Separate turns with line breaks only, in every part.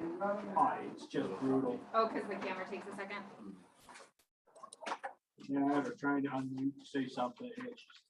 It's just brutal.
Oh, because the camera takes a second.
Yeah, they're trying to unmute to say something. It's just,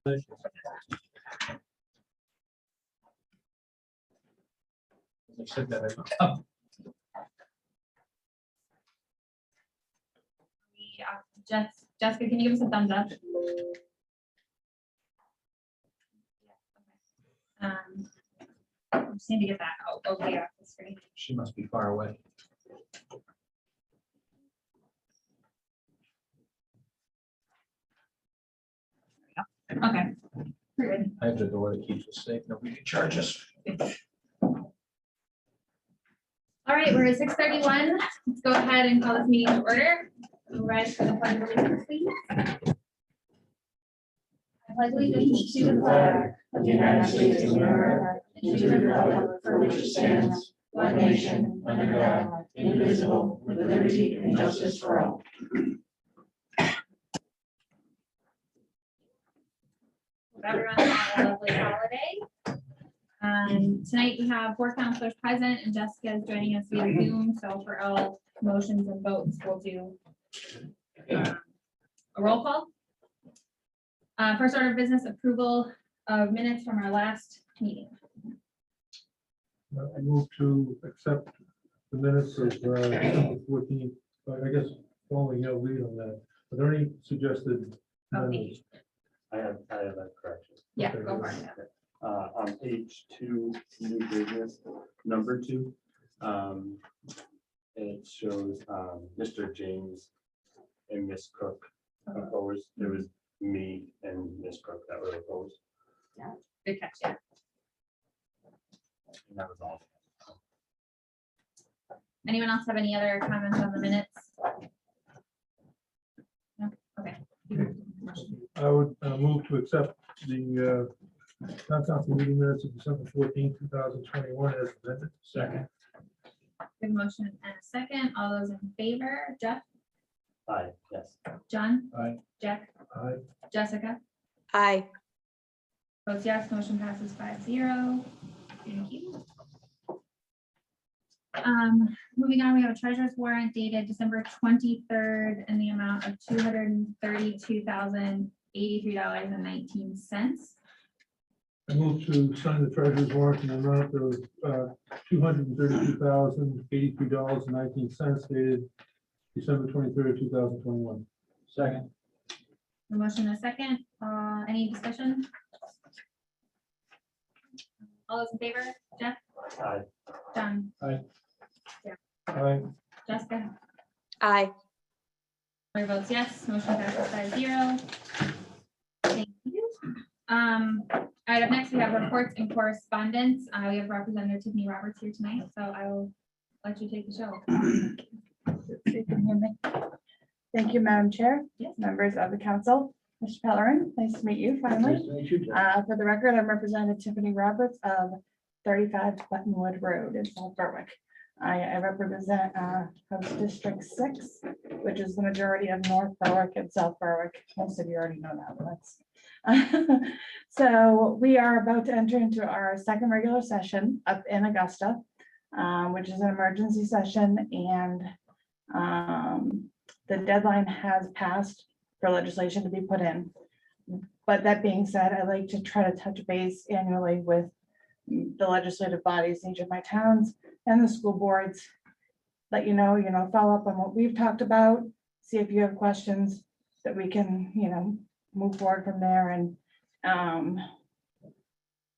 I said that.
Jessica, can you give us a thumbs up? I just need to get that out over the screen.
She must be far away.
Okay. We're good.
I have the door that keeps us safe. Nobody can charge us.
All right, we're at 6:31. Let's go ahead and call this meeting to order. Rise for the pledge of allegiance, please. I pledge allegiance to the flag
of the United States of America, and to the republic for which it stands, one nation, under God, indivisible, with liberty and justice for all.
Everyone have a lovely holiday. Tonight we have 4 counselors present and Jessica is joining us via Zoom. So for all motions and votes, we'll do a roll call. First order of business, approval of minutes from our last meeting.
I move to accept the minutes of December 14th, I guess following your lead on that. Are there any suggested?
Okay.
I have a correction.
Yeah,
Okay.
go for it.
On page 2, new business, number 2, it shows Mr. James and Miss Cook opposed. It was me and Miss Cook that were opposed.
Good catch, yeah.
And that was all.
Anyone else have any other comments on the minutes? No? Okay.
I would move to accept the town council meeting minutes of December 14th, 2021 as presented.
Second.
Good motion and a second. All those in favor, Jeff,
Aye, yes.
John,
Aye.
Jack,
Aye.
Jessica.
Aye.
Votes yes, motion passes 5-0. Thank you. Moving on, we have a treasurer's warrant dated December 23rd in the amount of $232,083.19.
I move to sign the treasurer's warrant in the amount of $232,083.19 dated December 23rd, 2021.
Second.
The motion and a second. Any discussion? All those in favor, Jeff,
Aye.
John,
Aye.
Jessica.
Aye.
Mary votes yes, motion passes 5-0. Thank you. All right, up next, we have reports and correspondence. We have Representative Tiffany Roberts here tonight, so I will let you take the show.
So you can hear me. Thank you, Madam Chair,
Yes.
members of the council.
Mr. Pellerin, nice to meet you finally.
Nice to meet you, Jeff.
For the record, I'm representing Tiffany Roberts of 35 Buttonwood Road in South Berwick. I represent House District 6, which is the majority of North Berwick and South Berwick. Most of you already know that, but that's. So we are about to enter into our second regular session up in Augusta, which is an emergency session, and the deadline has passed for legislation to be put in. But that being said, I like to try to touch base annually with the legislative bodies in each of my towns and the school boards. Let you know, follow up on what we've talked about, see if you have questions that we can, move forward from there. And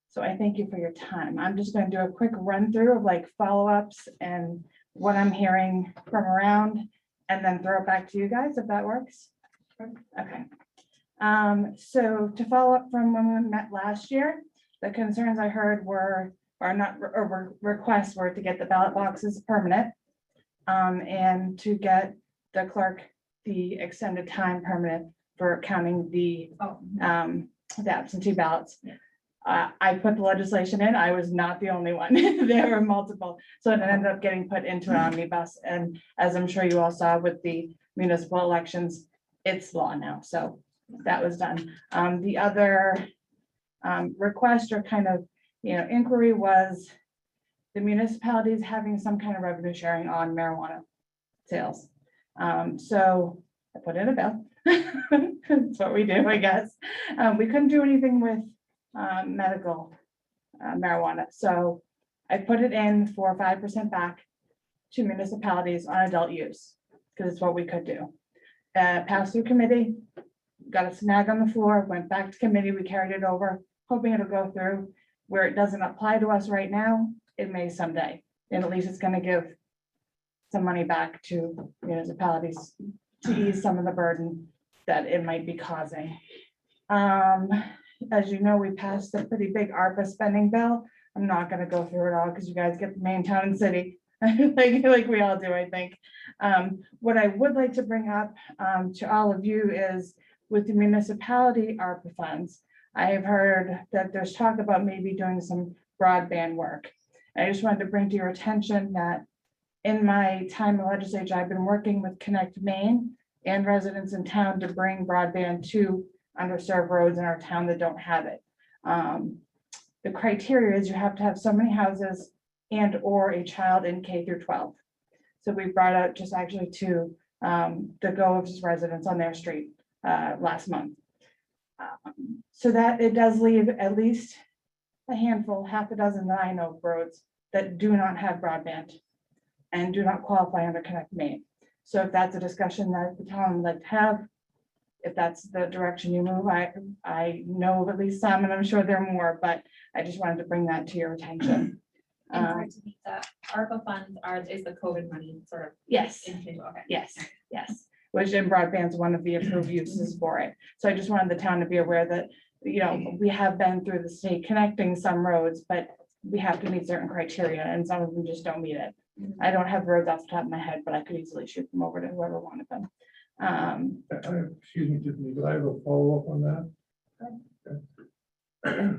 so I thank you for your time. I'm just going to do a quick run through of like follow-ups and what I'm hearing from around, and then throw it back to you guys if that works. Okay. So to follow up from when we met last year, the concerns I heard were requests were to get the ballot boxes permanent, and to get the clerk the extended time permanent for counting the absentee ballots. I put the legislation in. I was not the only one. There were multiple. So it ended up getting put into an omnibus. And as I'm sure you all saw with the municipal elections, it's law now. So that was done. The other request or kind of, inquiry was the municipalities having some kind of revenue sharing on marijuana sales. So I put in a bill. That's what we do, I guess. We couldn't do anything with medical marijuana. So I put it in for 5% back to municipalities on adult use, because it's what we could do. Passed through committee, got a snag on the floor, went back to committee, we carried it over, hoping it'll go through. Where it doesn't apply to us right now, it may someday. And at least it's gonna give some money back to municipalities to ease some of the burden that it might be causing. As you know, we passed a pretty big ARPA spending bill. I'm not gonna go through it all because you guys get the Maine town and city, like we all do, I think. What I would like to bring up to all of you is with the municipality ARPA funds, I have heard that there's talk about maybe doing some broadband work. I just wanted to bring to your attention that in my time in the legislature, I've been working with Connect Maine and residents in town to bring broadband to underserved roads in our town that don't have it. The criteria is you have to have so many houses and or a child in K through 12. So we brought out just actually to the Goves residents on their street last month. So that it does leave at least a handful, half a dozen that I know of roads that do not have broadband and do not qualify under Connect Maine. So if that's a discussion that the town would like to have, if that's the direction you move, I know of at least some, and I'm sure there are more, but I just wanted to bring that to your attention.
And sorry to meet the ARPA funds is the COVID money sort of.
Yes,
Okay.
yes, yes. Which in broadband is one of the approved uses for it. So I just wanted the town to be aware that, we have been through the state connecting some roads, but we have to meet certain criteria and some of them just don't meet it. I don't have roads off the top of my head, but I could easily shoot them over to whoever wanted them.
Excuse me, Tiffany, but I have a follow-up on that. Okay.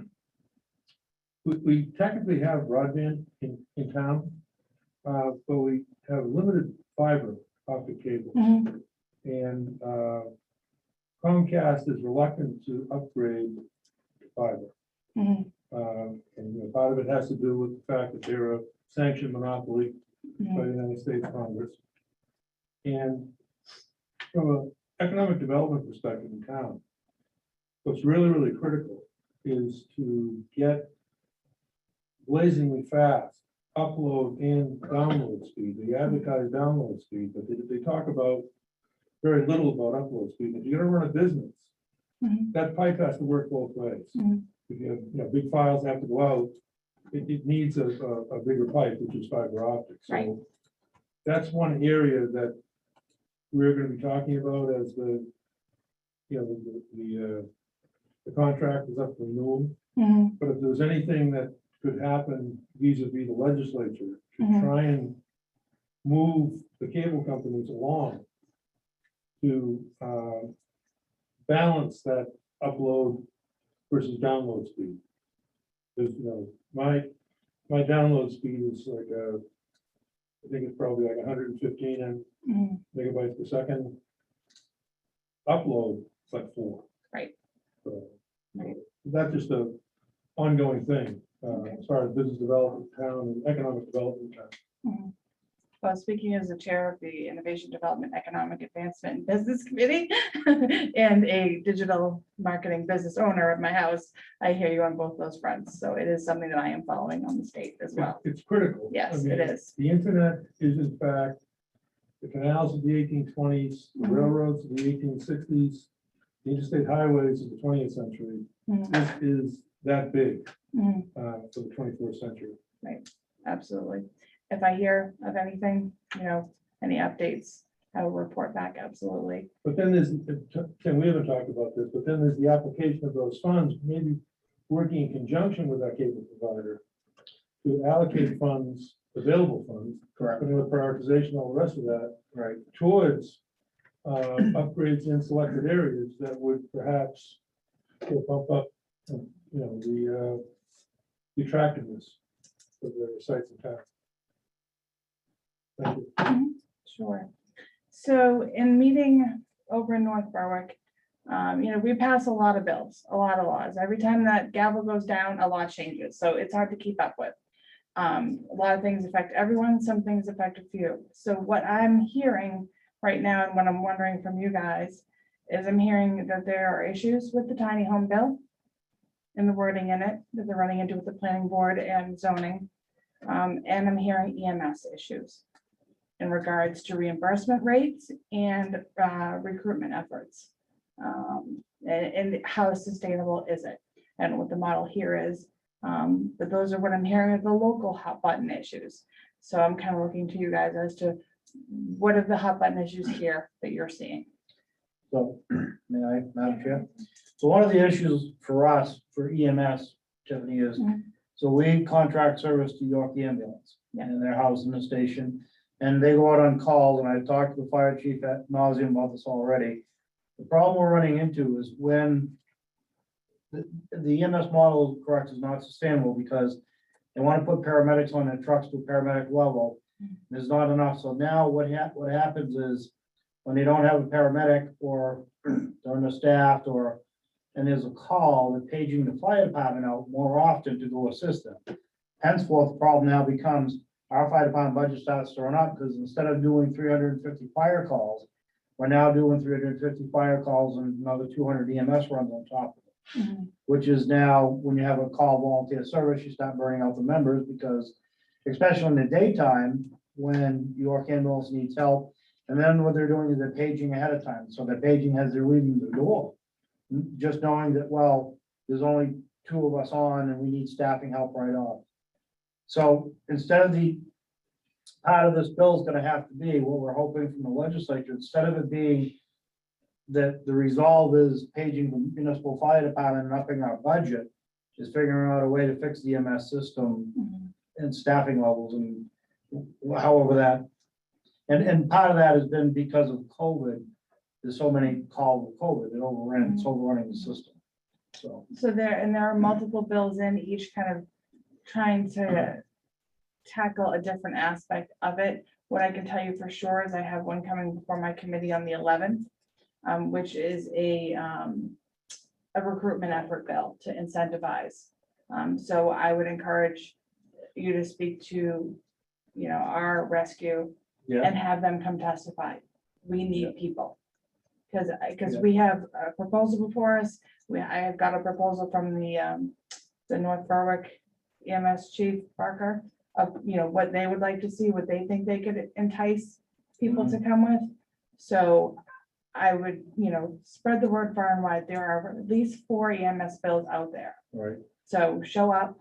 We technically have broadband in town, but we have limited fiber optic cable.
Mhm.
And Comcast is reluctant to upgrade to fiber.
Mhm.
And part of it has to do with the fact that they're a sanctioned monopoly by the United States Congress. And from an economic development perspective in town, what's really, really critical is to get blazingly fast upload and download speed. They advertise download speed, but they talk about very little about upload speed. If you're gonna run a business,
Mhm.
that pipe has to work both ways.
Mhm.
If you have, big files have to go out, it needs a bigger pipe, which is fiber optics.
Right.
So that's one area that we're gonna be talking about as the contract is up for renewal.
Mhm.
But if there's anything that could happen vis-a-vis the legislature to
Mhm.
try and move the cable companies along to balance that upload versus download speed. Because, my download speed is like, I think it's probably like 115
Mhm.
megabytes per second. Upload, it's like 4.
Right.
So,
Right.
that's just a ongoing thing,
Okay.
as far as business development, town, and economic development.
Mhm. Well, speaking as the chair of the Innovation Development Economic Advancement and Business Committee and a digital marketing business owner at my house, I hear you on both those fronts. So it is something that I am following on the state as well.
It's critical.
Yes,
I
it
mean,
is.
The internet is in fact the canals of the 1820s, the
Mhm.
railroads of the 1860s, the interstate highways of the 20th century.
Mhm.
This is that big
Mhm.
for the 21st century.
Absolutely. If I hear of anything, any updates, I will report back. Absolutely.
But then there's, Ken, we haven't talked about this, but then there's the application of those funds, maybe working in conjunction with our cable provider to allocate funds, available funds,
Correct.
putting with prioritization, all the rest of that,
Right.
towards upgrades in selected areas that would perhaps bump up, the attractiveness of the sites in town. Thank you.
Sure. So in meeting over in North Berwick, we pass a lot of bills, a lot of laws. Every time that gavel goes down, a law changes. So it's hard to keep up with. A lot of things affect everyone, some things affect a few. So what I'm hearing right now and what I'm wondering from you guys is I'm hearing that there are issues with the tiny home bill and the wording in it that they're running into with the planning board and zoning. And I'm hearing EMS issues in regards to reimbursement rates and recruitment efforts. And how sustainable is it? And what the model here is. But those are what I'm hearing are the local hot button issues. So I'm kind of looking to you guys as to what are the hot button issues here that you're seeing?
So, may I, Madam Chair? So one of the issues for us, for EMS, Tiffany, is,
Mhm.
so we contract service to York Ambulance.
Yeah.
And they're housed in the station, and they go out on calls, and I talked to the fire chief at nauseam about this already. The problem we're running into is when the EMS model, correct, is not sustainable because they want to put paramedics on their trucks to a paramedic level. There's not enough. So now what happens is when they don't have a paramedic or they're understaffed and there's a call, they're paging the fire department out more often to go assist them. Henceforth, the problem now becomes our fire department budget starts throwing up because instead of doing 350 fire calls, we're now doing 350 fire calls and another 200 EMS runs on top of it. Which is now, when you have a call volunteer service, you start burning out the members because, especially in the daytime, when York Ambulance needs help, and then what they're doing is they're paging ahead of time. So they're paging as they're leaving the door. Just knowing that, well, there's only 2 of us on and we need staffing help right off. So instead of the part of this bill is gonna have to be what we're hoping from the legislature, instead of it being that the resolve is paging the municipal fire department and upping our budget, is figuring out a way to fix the EMS system and staffing levels and however that. And part of that has been because of COVID. There's so many calls with COVID, it's overrunning the system. So,
there are multiple bills in each kind of trying to tackle a different aspect of it. What I can tell you for sure is I have one coming before my committee on the 11th, which is a recruitment effort bill to incentivize. So I would encourage you to speak to, our rescue
yeah,
and have them come testify. We need people. Because
Yeah.
we have a proposal before us. I have got a proposal from the North Berwick EMS Chief Barker of, what they would like to see, what they think they could entice people to come with. So I would, spread the word far and wide. There are at least 4 EMS bills out there.
right.
So show up,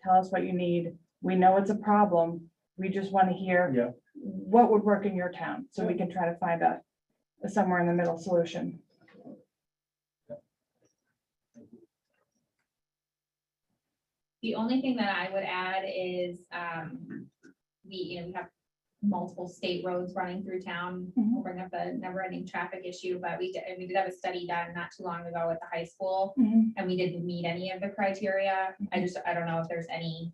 tell us what you need. We know it's a problem. We just want to hear
Yeah.
what would work in your town, so we can try to find a somewhere in the middle solution.
The only thing that I would add is, we have multiple state roads running through town. We'll bring up the never-ending traffic issue, but we did have a study done not too long ago at the high school,
Mhm.
and we didn't meet any of the criteria. I don't know if there's anything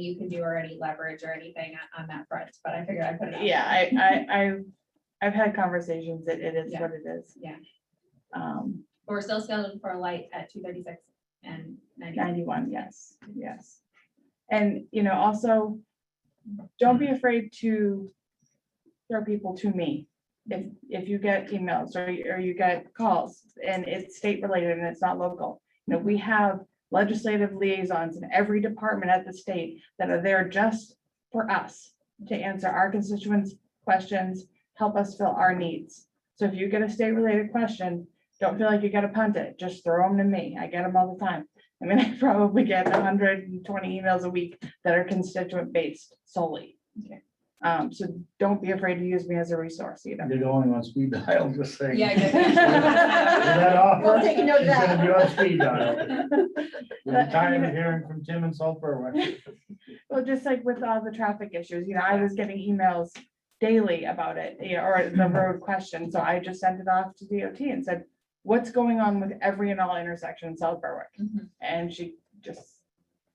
you can do or any leverage or anything on that front, but I figured I'd put it out.
Yeah, I've had conversations that it is
Yeah.
what it is.
Yeah.
Um,
We're still scheduled for a light at 2:36 and 90.
91, yes, yes. And, also, don't be afraid to throw people to me. If you get emails or you get calls and it's state related and it's not local. We have legislative liaisons in every department at the state that are there just for us to answer our constituents' questions, help us fill our needs. So if you get a state related question, don't feel like you gotta punt it, just throw them to me. I get them all the time. I mean, I probably get 120 emails a week that are constituent based solely.
Okay.
So don't be afraid to use me as a resource either.
You're going on speed dial, just saying.
Yeah,
Is that off?
We'll take a note of
She's
that.
gonna be on speed dial. You're tired of hearing from Tim and South Berwick.
Well, just like with all the traffic issues, I was getting emails daily about it, or the road question. So I just sent it off to DOT and said, what's going on with every and all intersection in South Berwick?
Mhm.
And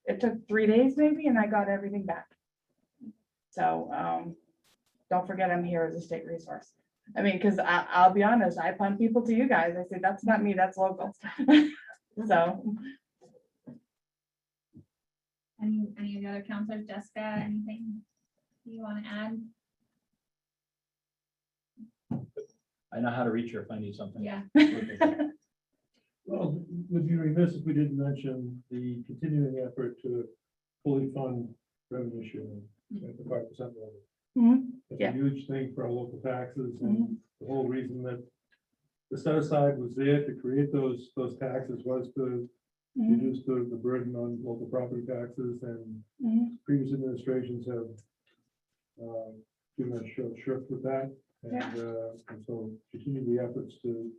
it took 3 days maybe, and I got everything back. So, don't forget I'm here as a state resource. I mean, because I'll be honest, I punt people to you guys. I say, that's not me, that's local. So,
Any of the other counselors, Jessica, anything you want to add?
I know how to reach her if I need something.
Yeah.
Well, would be remiss if we didn't mention the continuing effort to fully fund revenue sharing at the 5% level.
Mhm.
It's
Yeah.
a huge thing for our local taxes, and the whole reason that the set aside was there to create those taxes was to
Mhm.
reduce the burden on local property taxes, and
Mhm.
previous administrations have given us shirk with that. And so continue the efforts to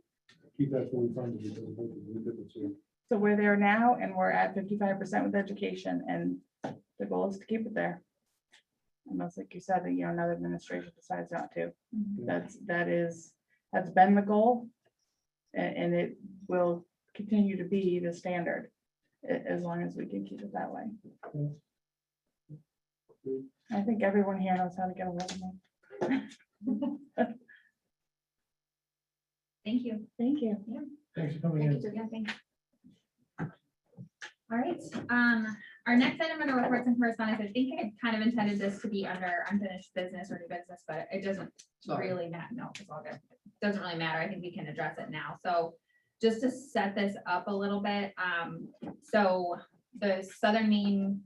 keep that fully funded because of the difference here.
So we're there now and we're at 55% with education, and the goal is to keep it there. Unless, like you said, another administration decides not to. That's been the goal. And it will continue to be the standard as long as we can keep it that way. I think everyone here knows how to get a hold of me.
Thank you.
Thank you.
Thanks for coming in.
Yeah, thanks. All right, our next item under reports and correspondence, I think I kind of intended this to be under unfinished business or new business, but it doesn't really matter. No, it's all good. Doesn't really matter. I think we can address it now. So just to set this up a little bit, so the Southern Maine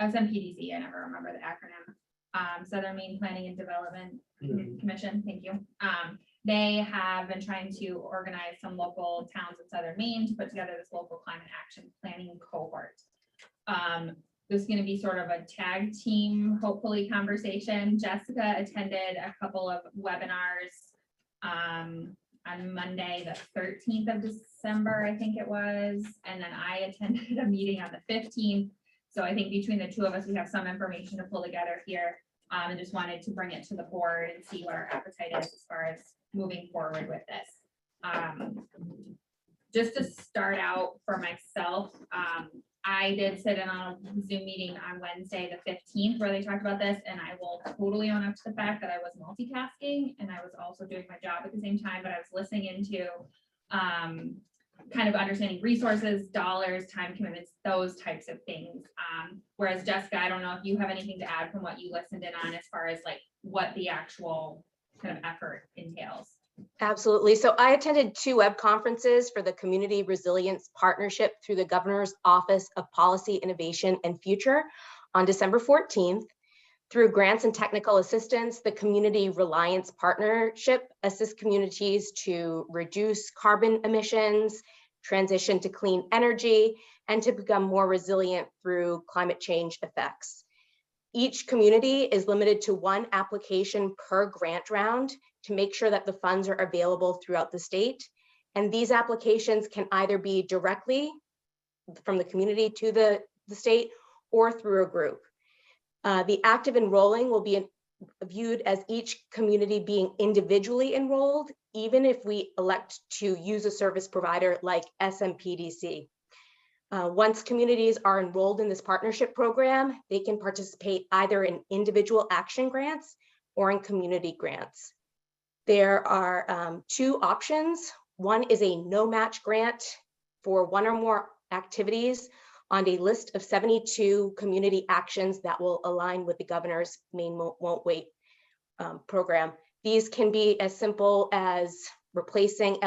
SMPDC, I never remember the acronym, Southern Maine Planning and Development Commission, thank you. They have been trying to organize some local towns in Southern Maine to put together this local climate action planning cohort. This is going to be sort of a tag team, hopefully, conversation. Jessica attended a couple of webinars on Monday, the 13th of December, I think it was, and then I attended a meeting on the 15th. So I think between the two of us, we have some information to pull together here, and just wanted to bring it to the board and see what our appetite is as far as moving forward with this. Just to start out for myself, I did sit in on a Zoom meeting on Wednesday, the 15th, where they talked about this, and I will totally own up to the fact that I was multitasking and I was also doing my job at the same time, but I was listening into kind of understanding resources, dollars, time commitments, those types of things. Whereas Jessica, I don't know if you have anything to add from what you listened in on as far as like what the actual kind of effort entails.
Absolutely. So I attended 2 web conferences for the Community Resilience Partnership through the Governor's Office of Policy, Innovation and Future on December 14th. Through grants and technical assistance, the Community Reliance Partnership assists communities to reduce carbon emissions, transition to clean energy, and to become more resilient through climate change effects. Each community is limited to 1 application per grant round to make sure that the funds are available throughout the state. And these applications can either be directly from the community to the state or through a group. The active enrolling will be viewed as each community being individually enrolled, even if we elect to use a service provider like SMPDC. Once communities are enrolled in this partnership program, they can participate either in individual action grants or in community grants. There are 2 options. One is a no-match grant for 1 or more activities on a list of 72 community actions that will align with the governor's Maine Won't Wait program. These can be as simple as replacing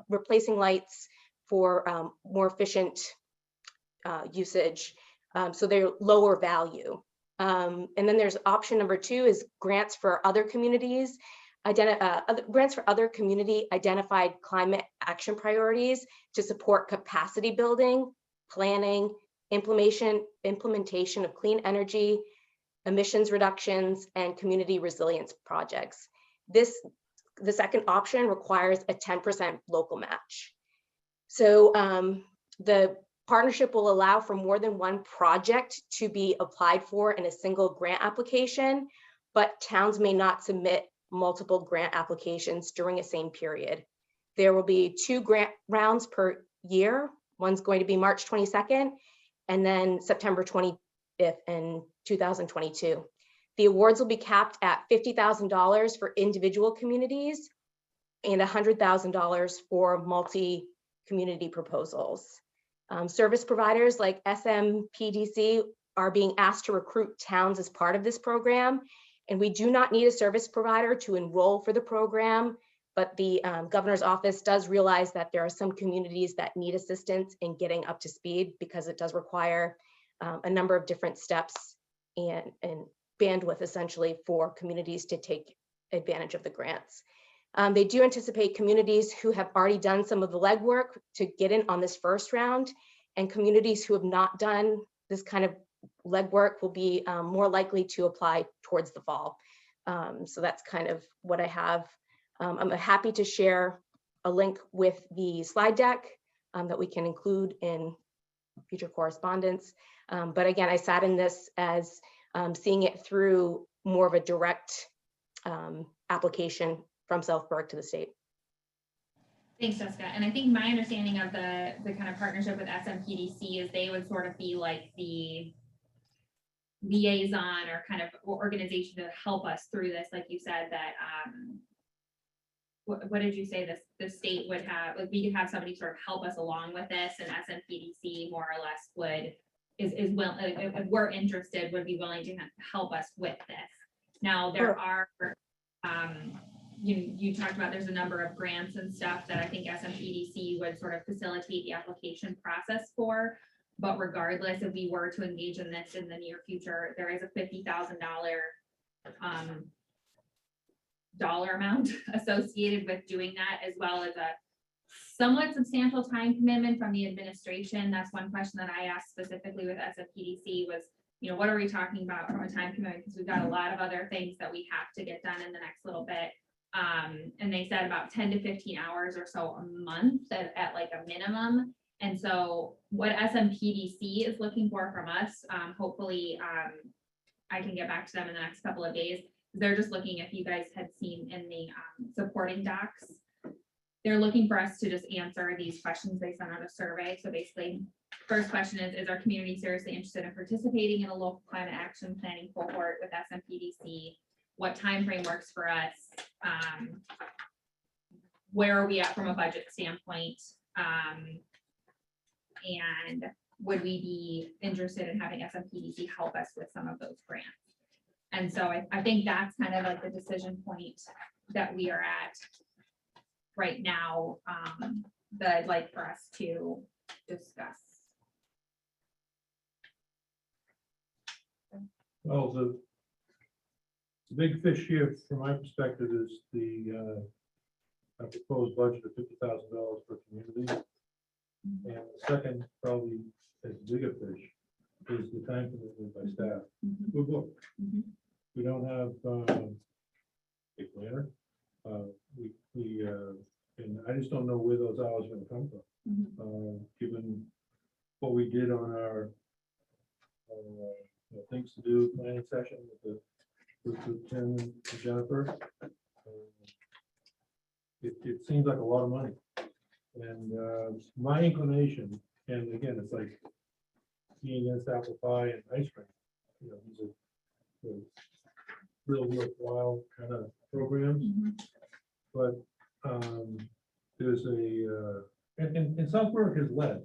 replacing lights for more efficient usage. So they're lower value. And then there's option number 2 is grants for other communities, grants for other community identified climate action priorities to support capacity building, planning, implementation of clean energy, emissions reductions, and community resilience projects. The second option requires a 10% local match. So the partnership will allow for more than one project to be applied for in a single grant application, but towns may not submit multiple grant applications during a same period. There will be 2 grant rounds per year. One's going to be March 22nd and then September 25th in 2022. The awards will be capped at $50,000 for individual communities and $100,000 for multi-community proposals. Service providers like SMPDC are being asked to recruit towns as part of this program, and we do not need a service provider to enroll for the program, but the governor's office does realize that there are some communities that need assistance in getting up to speed because it does require a number of different steps and bandwidth essentially for communities to take advantage of the grants. They do anticipate communities who have already done some of the legwork to get in on this first round, and communities who have not done this kind of legwork will be more likely to apply towards the fall. So that's kind of what I have. I'm happy to share a link with the slide deck that we can include in future correspondence. But again, I sat in this as seeing it through more of a direct application from Southburg to the state.
Thanks, Jessica. And I think my understanding of the kind of partnership with SMPDC is they would sort of be like the liaison or kind of organization to help us through this. Like you said, that what did you say the state would have, like we could have somebody sort of help us along with this, and SMPDC more or less would is well, if we're interested, would be willing to help us with this. Now there are you talked about there's a number of grants and stuff that I think SMPDC would sort of facilitate the application process for. But regardless, if we were to engage in this in the near future, there is a $50,000 dollar amount associated with doing that, as well as a somewhat substantial time commitment from the administration. That's one question that I asked specifically with SMPDC was, you know, what are we talking about from a time commitment? Because we've got a lot of other things that we have to get done in the next little bit. And they said about 10 to 15 hours or so a month at like a minimum. And so what SMPDC is looking for from us, hopefully I can get back to them in the next couple of days. They're just looking, if you guys had seen in the supporting docs, they're looking for us to just answer these questions. They sent out a survey. So basically, first question is our community seriously interested in participating in a local climate action planning cohort with SMPDC? What time frame works for us? Where are we at from a budget standpoint? And would we be interested in having SMPDC help us with some of those grants? And so I think that's kind of like the decision point that we are at right now, that I'd like for us to discuss.
Well, the big fish here, from my perspective, is the proposed budget of $50,000 per community. And the second, probably as big a fish, is the time commitment by staff. We're booked. We don't have a planner. And I just don't know where those hours are going to come from. Given what we did on our things to do planning session with the with Tim and Jennifer. It seems like a lot of money. And my inclination, and again, it's like being against apple pie and ice cream. You know, these are real worthwhile kind of programs. But there's and Southborough has led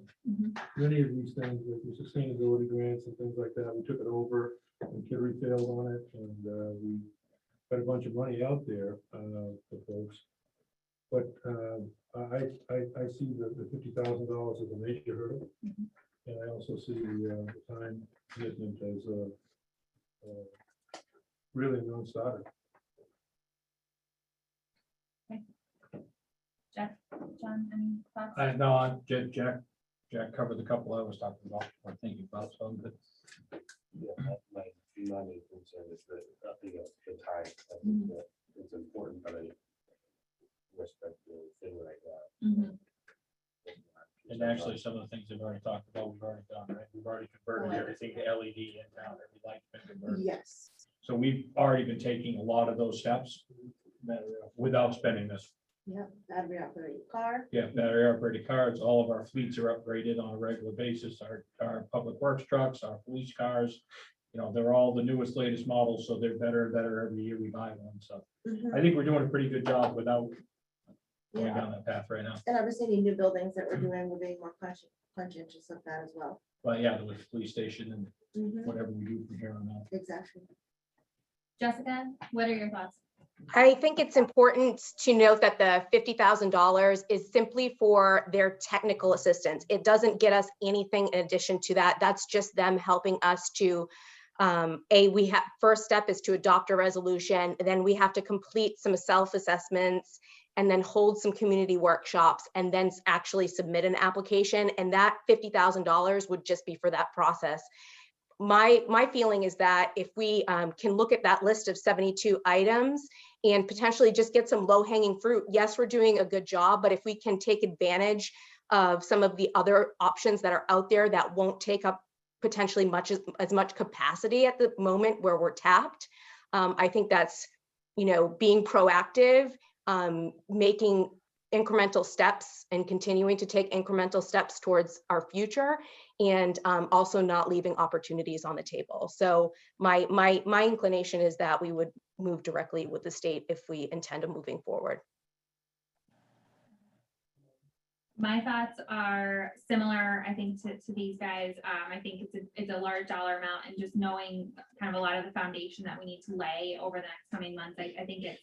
many of these things with the sustainability grants and things like that. We took it over and Kittery failed on it, and we got a bunch of money out there for folks. But I see the $50,000 as a major hurdle. And I also see the time commitment as a really a non-starter.
Jeff, John, any thoughts?
No, Jack covered the couple I was talking about, or thinking about, so I'm good.
Yeah, my main concern is that, the time, I think that it's important, but I respect the thing like that.
And actually, some of the things they've already talked about, we've already done, right? We've already converted everything to LED in town, every light's been converted.
Yes.
So we've already been taking a lot of those steps without spending this.
Yep, battery operated car.
Yeah, battery operated cars, all of our fleets are upgraded on a regular basis, our public works trucks, our police cars. You know, they're all the newest, latest models, so they're better and better every year we buy one, so I think we're doing a pretty good job without going down that path right now.
And obviously any new buildings that we're doing, we're being more conscientious of that as well.
But yeah, with the police station and whatever we do from here on out.
Exactly.
Jessica, what are your thoughts?
I think it's important to note that the $50,000 is simply for their technical assistance. It doesn't get us anything in addition to that. That's just them helping us to, first step is to adopt a resolution, then we have to complete some self-assessments and then hold some community workshops and then actually submit an application. And that $50,000 would just be for that process. My feeling is that if we can look at that list of 72 items and potentially just get some low-hanging fruit, yes, we're doing a good job, but if we can take advantage of some of the other options that are out there that won't take up potentially as much capacity at the moment where we're tapped, I think that's, being proactive, making incremental steps and continuing to take incremental steps towards our future, and also not leaving opportunities on the table. So my inclination is that we would move directly with the state if we intend on moving forward.
My thoughts are similar, I think, to these guys. I think it's a large dollar amount, and just knowing kind of a lot of the foundation that we need to lay over the next coming months, I think it's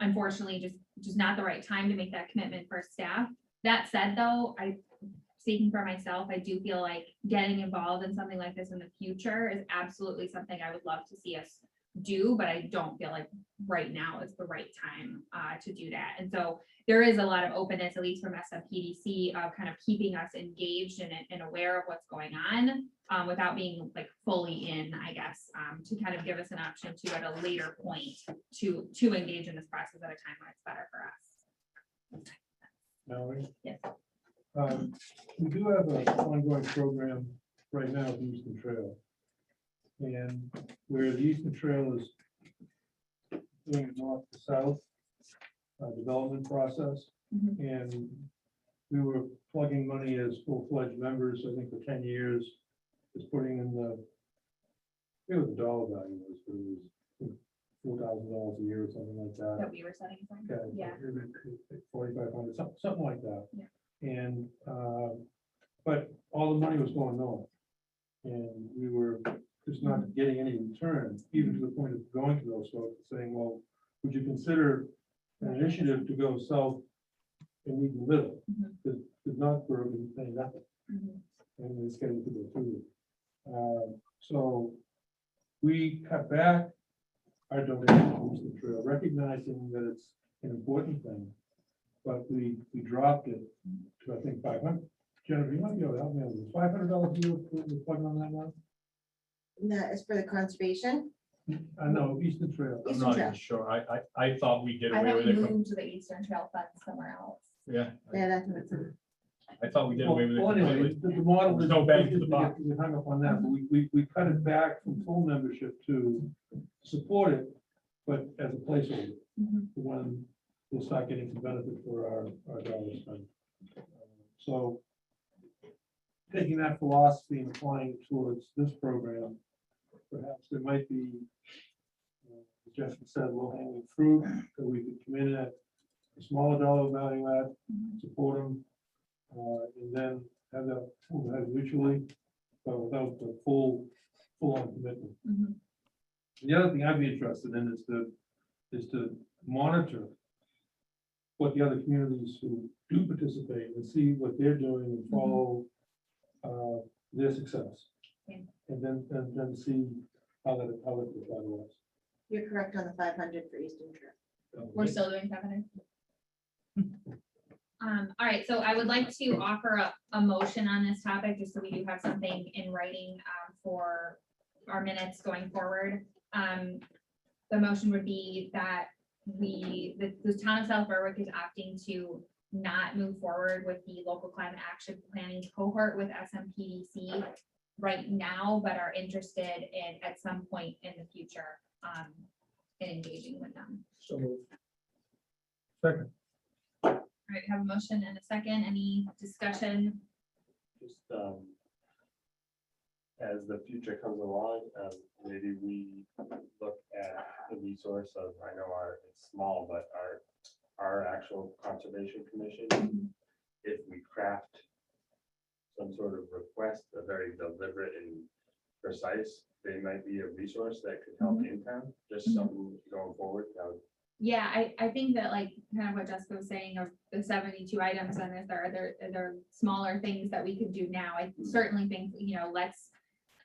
unfortunately just not the right time to make that commitment for staff. That said, though, speaking for myself, I do feel like getting involved in something like this in the future is absolutely something I would love to see us do, but I don't feel like right now is the right time to do that. And so there is a lot of openness, at least from SFPDC, of kind of keeping us engaged and aware of what's going on without being like fully in, I guess, to kind of give us an option to at a later point to engage in this process at a time when it's better for us.
Mallory?
Yes.
We do have an ongoing program right now with the Eastern Trail. And where the Eastern Trail is doing a north to south development process. And we were plugging money as full-fledged members, I think for 10 years, is putting in the dollar value was, but it was $4,000 a year or something like that.
That we were setting aside.
Okay,
Yeah.
4,500, something like that.
Yeah.
And, but all the money was going north. And we were just not getting any return, even to the point of going to those folks and saying, well, would you consider an initiative to go south and meet in the middle? Because Northborough is paying nothing. And it's getting to go through. So we cut back our donations to the trail, recognizing that it's an important thing, but we dropped it to, I think, 500. Jennifer, you might be able to help me with this. $500 a year we're plugging on that one?
And that is for the conservation.
I know, Eastern Trail.
I'm
Eastern
not
Trail.
even sure. I thought we did
I
away
thought
with
we
it.
moved to the Eastern Trail Fund somewhere else.
Yeah,
Yeah, that's what it's.
I thought we did away with it
Well, anyway,
completely.
the model
There's
is.
no bang for the buck.
We hung up on that, but we cut it back from full membership to support it, but as a placeholder,
Mhm.
when we'll start getting some benefit for our dollars spent. So taking that philosophy and applying it towards this program, perhaps there might be, as Jessica said, low hanging fruit, that we could come in at a smaller dollar value add, support them, and then have that move ahead mutually, but without the full-on commitment.
Mhm.
The other thing I'd be interested in is to monitor what the other communities who do participate and see what they're doing and follow their success.
Yeah.
And then see how that was.
You're correct on the 500 for Eastern Trip.
We're still doing 700. All right, so I would like to offer up a motion on this topic, just so we do have something in writing, for our minutes going forward. The motion would be that the town of South Berwick is opting to not move forward with the local climate action planning cohort with SMPDC right now, but are interested in, at some point in the future, in engaging with them.
So moved.
Second.
All right, have a motion and a second. Any discussion?
Just as the future comes along, maybe we look at the resource of, I know it's small, but our actual conservation commission, if we craft some sort of request, a very deliberate and precise, they might be a resource that could help in town, just something going forward.
Yeah, I think that, like, kind of what Jessica was saying of the 72 items, and if there are smaller things that we could do now, I certainly think, let's,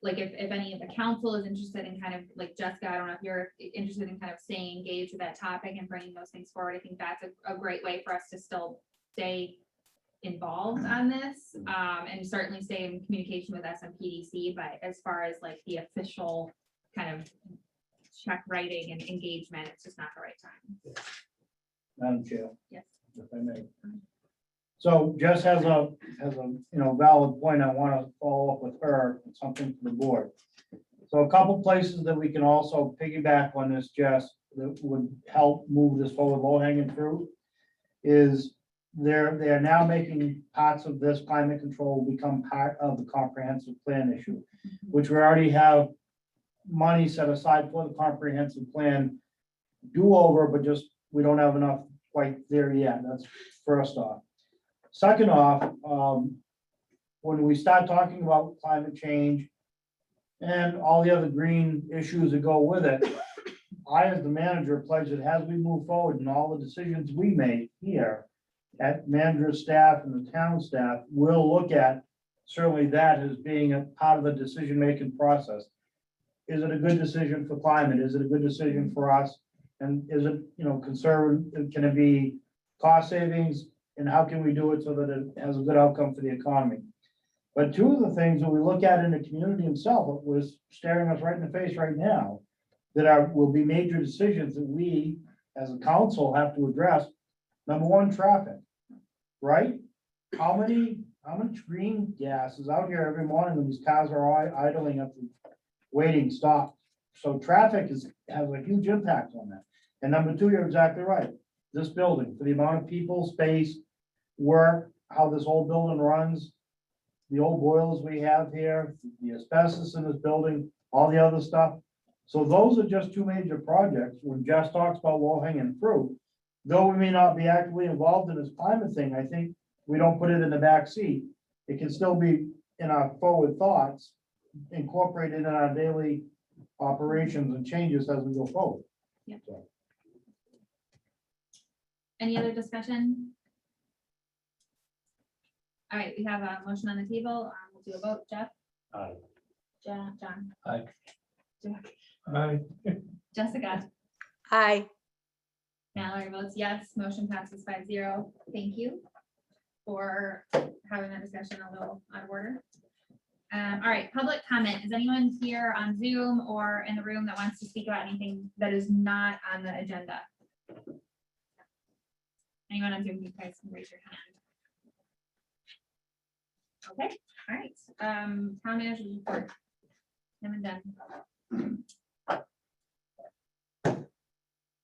like, if any of the council is interested in kind of, like Jessica, I don't know if you're interested in kind of staying engaged with that topic and bringing those things forward. I think that's a great way for us to still stay involved on this, and certainly stay in communication with SMPDC, but as far as like the official kind of check writing and engagement, it's just not the right time.
Madam Chair.
Yes.
If I may. So Jess has a valid point. I want to follow up with her, and something for the board. So a couple places that we can also piggyback on this, Jess, that would help move this forward, low hanging fruit, is they are now making parts of this climate control become part of the comprehensive plan issue, which we already have money set aside for the comprehensive plan do over, but just, we don't have enough quite there yet. That's first off. Second off, when we start talking about climate change and all the other green issues that go with it, I, as the manager, pledge that as we move forward and all the decisions we make here at manager staff and the town staff, will look at certainly that as being a part of the decision-making process. Is it a good decision for climate? Is it a good decision for us? And is it, can it be cost savings? And how can we do it so that it has a good outcome for the economy? But two of the things that we look at in the community itself was staring us right in the face right now, that will be major decisions that we, as a council, have to address. Number one, traffic, right? How much green gas is out here every morning when these cars are idling at the waiting stop? So traffic has a huge impact on that. And number two, you're exactly right. This building, for the amount of people, space, work, how this whole building runs, the old boilers we have here, the asbestos in this building, all the other stuff. So those are just two major projects. When Jess talks about low hanging fruit, though we may not be actively involved in this climate thing, I think we don't put it in the back seat. It can still be in our forward thoughts, incorporated in our daily operations and changes as we go forward.
Yeah.
So.
Any other discussion? All right, we have a motion on the table. We'll do a vote. Jeff?
Aye.
John?
Aye.
Jack?
Aye.
Jessica?
Aye.
Mallory votes yes. Motion passes 5-0. Thank you for having that discussion a little out of order. All right, public comment. Is anyone here on Zoom or in the room that wants to speak about anything that is not on the agenda? Anyone on Zoom, you guys can raise your hand. Okay, all right. Town manager's report. Haven't done.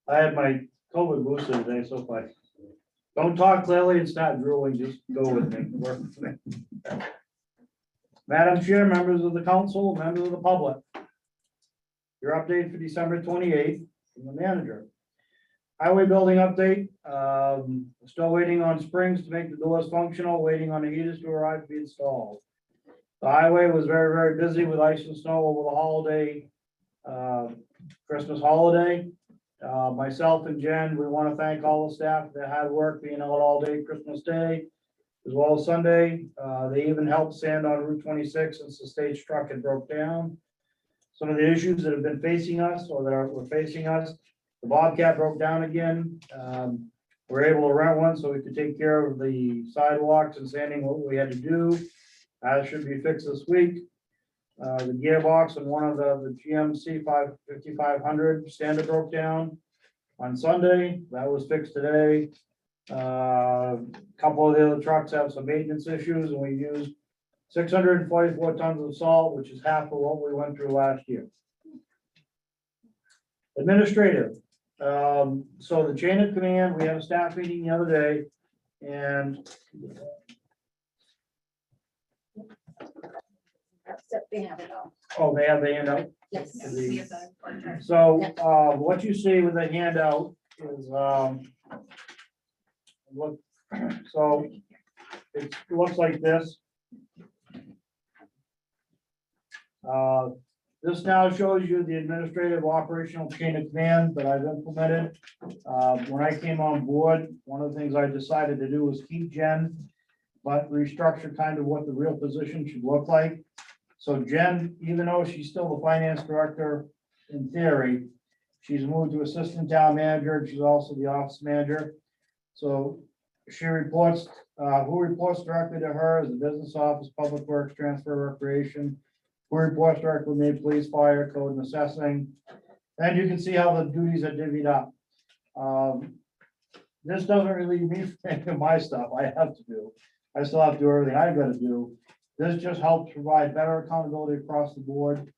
I had my COVID booster today, so if I don't talk clearly and start drooling, just go with me. Work with me. Madam Chair, members of the council, members of the public. Your update for December 28th from the manager. Highway building update, still waiting on springs to make the doors functional, waiting on the heaters to arrive to be installed. The highway was very, very busy with ice and snow over the holiday, Christmas holiday. Myself and Jen, we want to thank all the staff that had work being out all day Christmas Day, as well as Sunday. They even helped sand on Route 26 since the stage truck had broke down. Some of the issues that have been facing us or that were facing us, the Bobcat broke down again. We're able to rent one so we could take care of the sidewalks and sanding what we had to do. That should be fixed this week. The gearbox and one of the GMC 5500 standard broke down on Sunday. That was fixed today. Couple of the other trucks have some maintenance issues, and we used 644 tons of salt, which is half of what we went through last year. Administrative. So the chain of command, we had a staff meeting the other day, and
They have it all.
oh, they have the handout.
Yes.
We have the org chart.
So, what you see with the handout is, look, so it looks like this. This now shows you the administrative operational chain of command that I've implemented. When I came on board, one of the things I decided to do was keep Jen, but restructure kind of what the real position should look like. So Jen, even though she's still the finance director in theory, she's moved to assistant town manager, and she's also the office manager. So she reports, who reports directly to her is the business office, public works, transfer, recreation. Who reports directly to me, police, fire, code and assessing. And you can see how the duties are divvied up. This doesn't relieve me from any of my stuff I have to do. I still have to do everything I've got to do. This just helps provide better accountability across the board,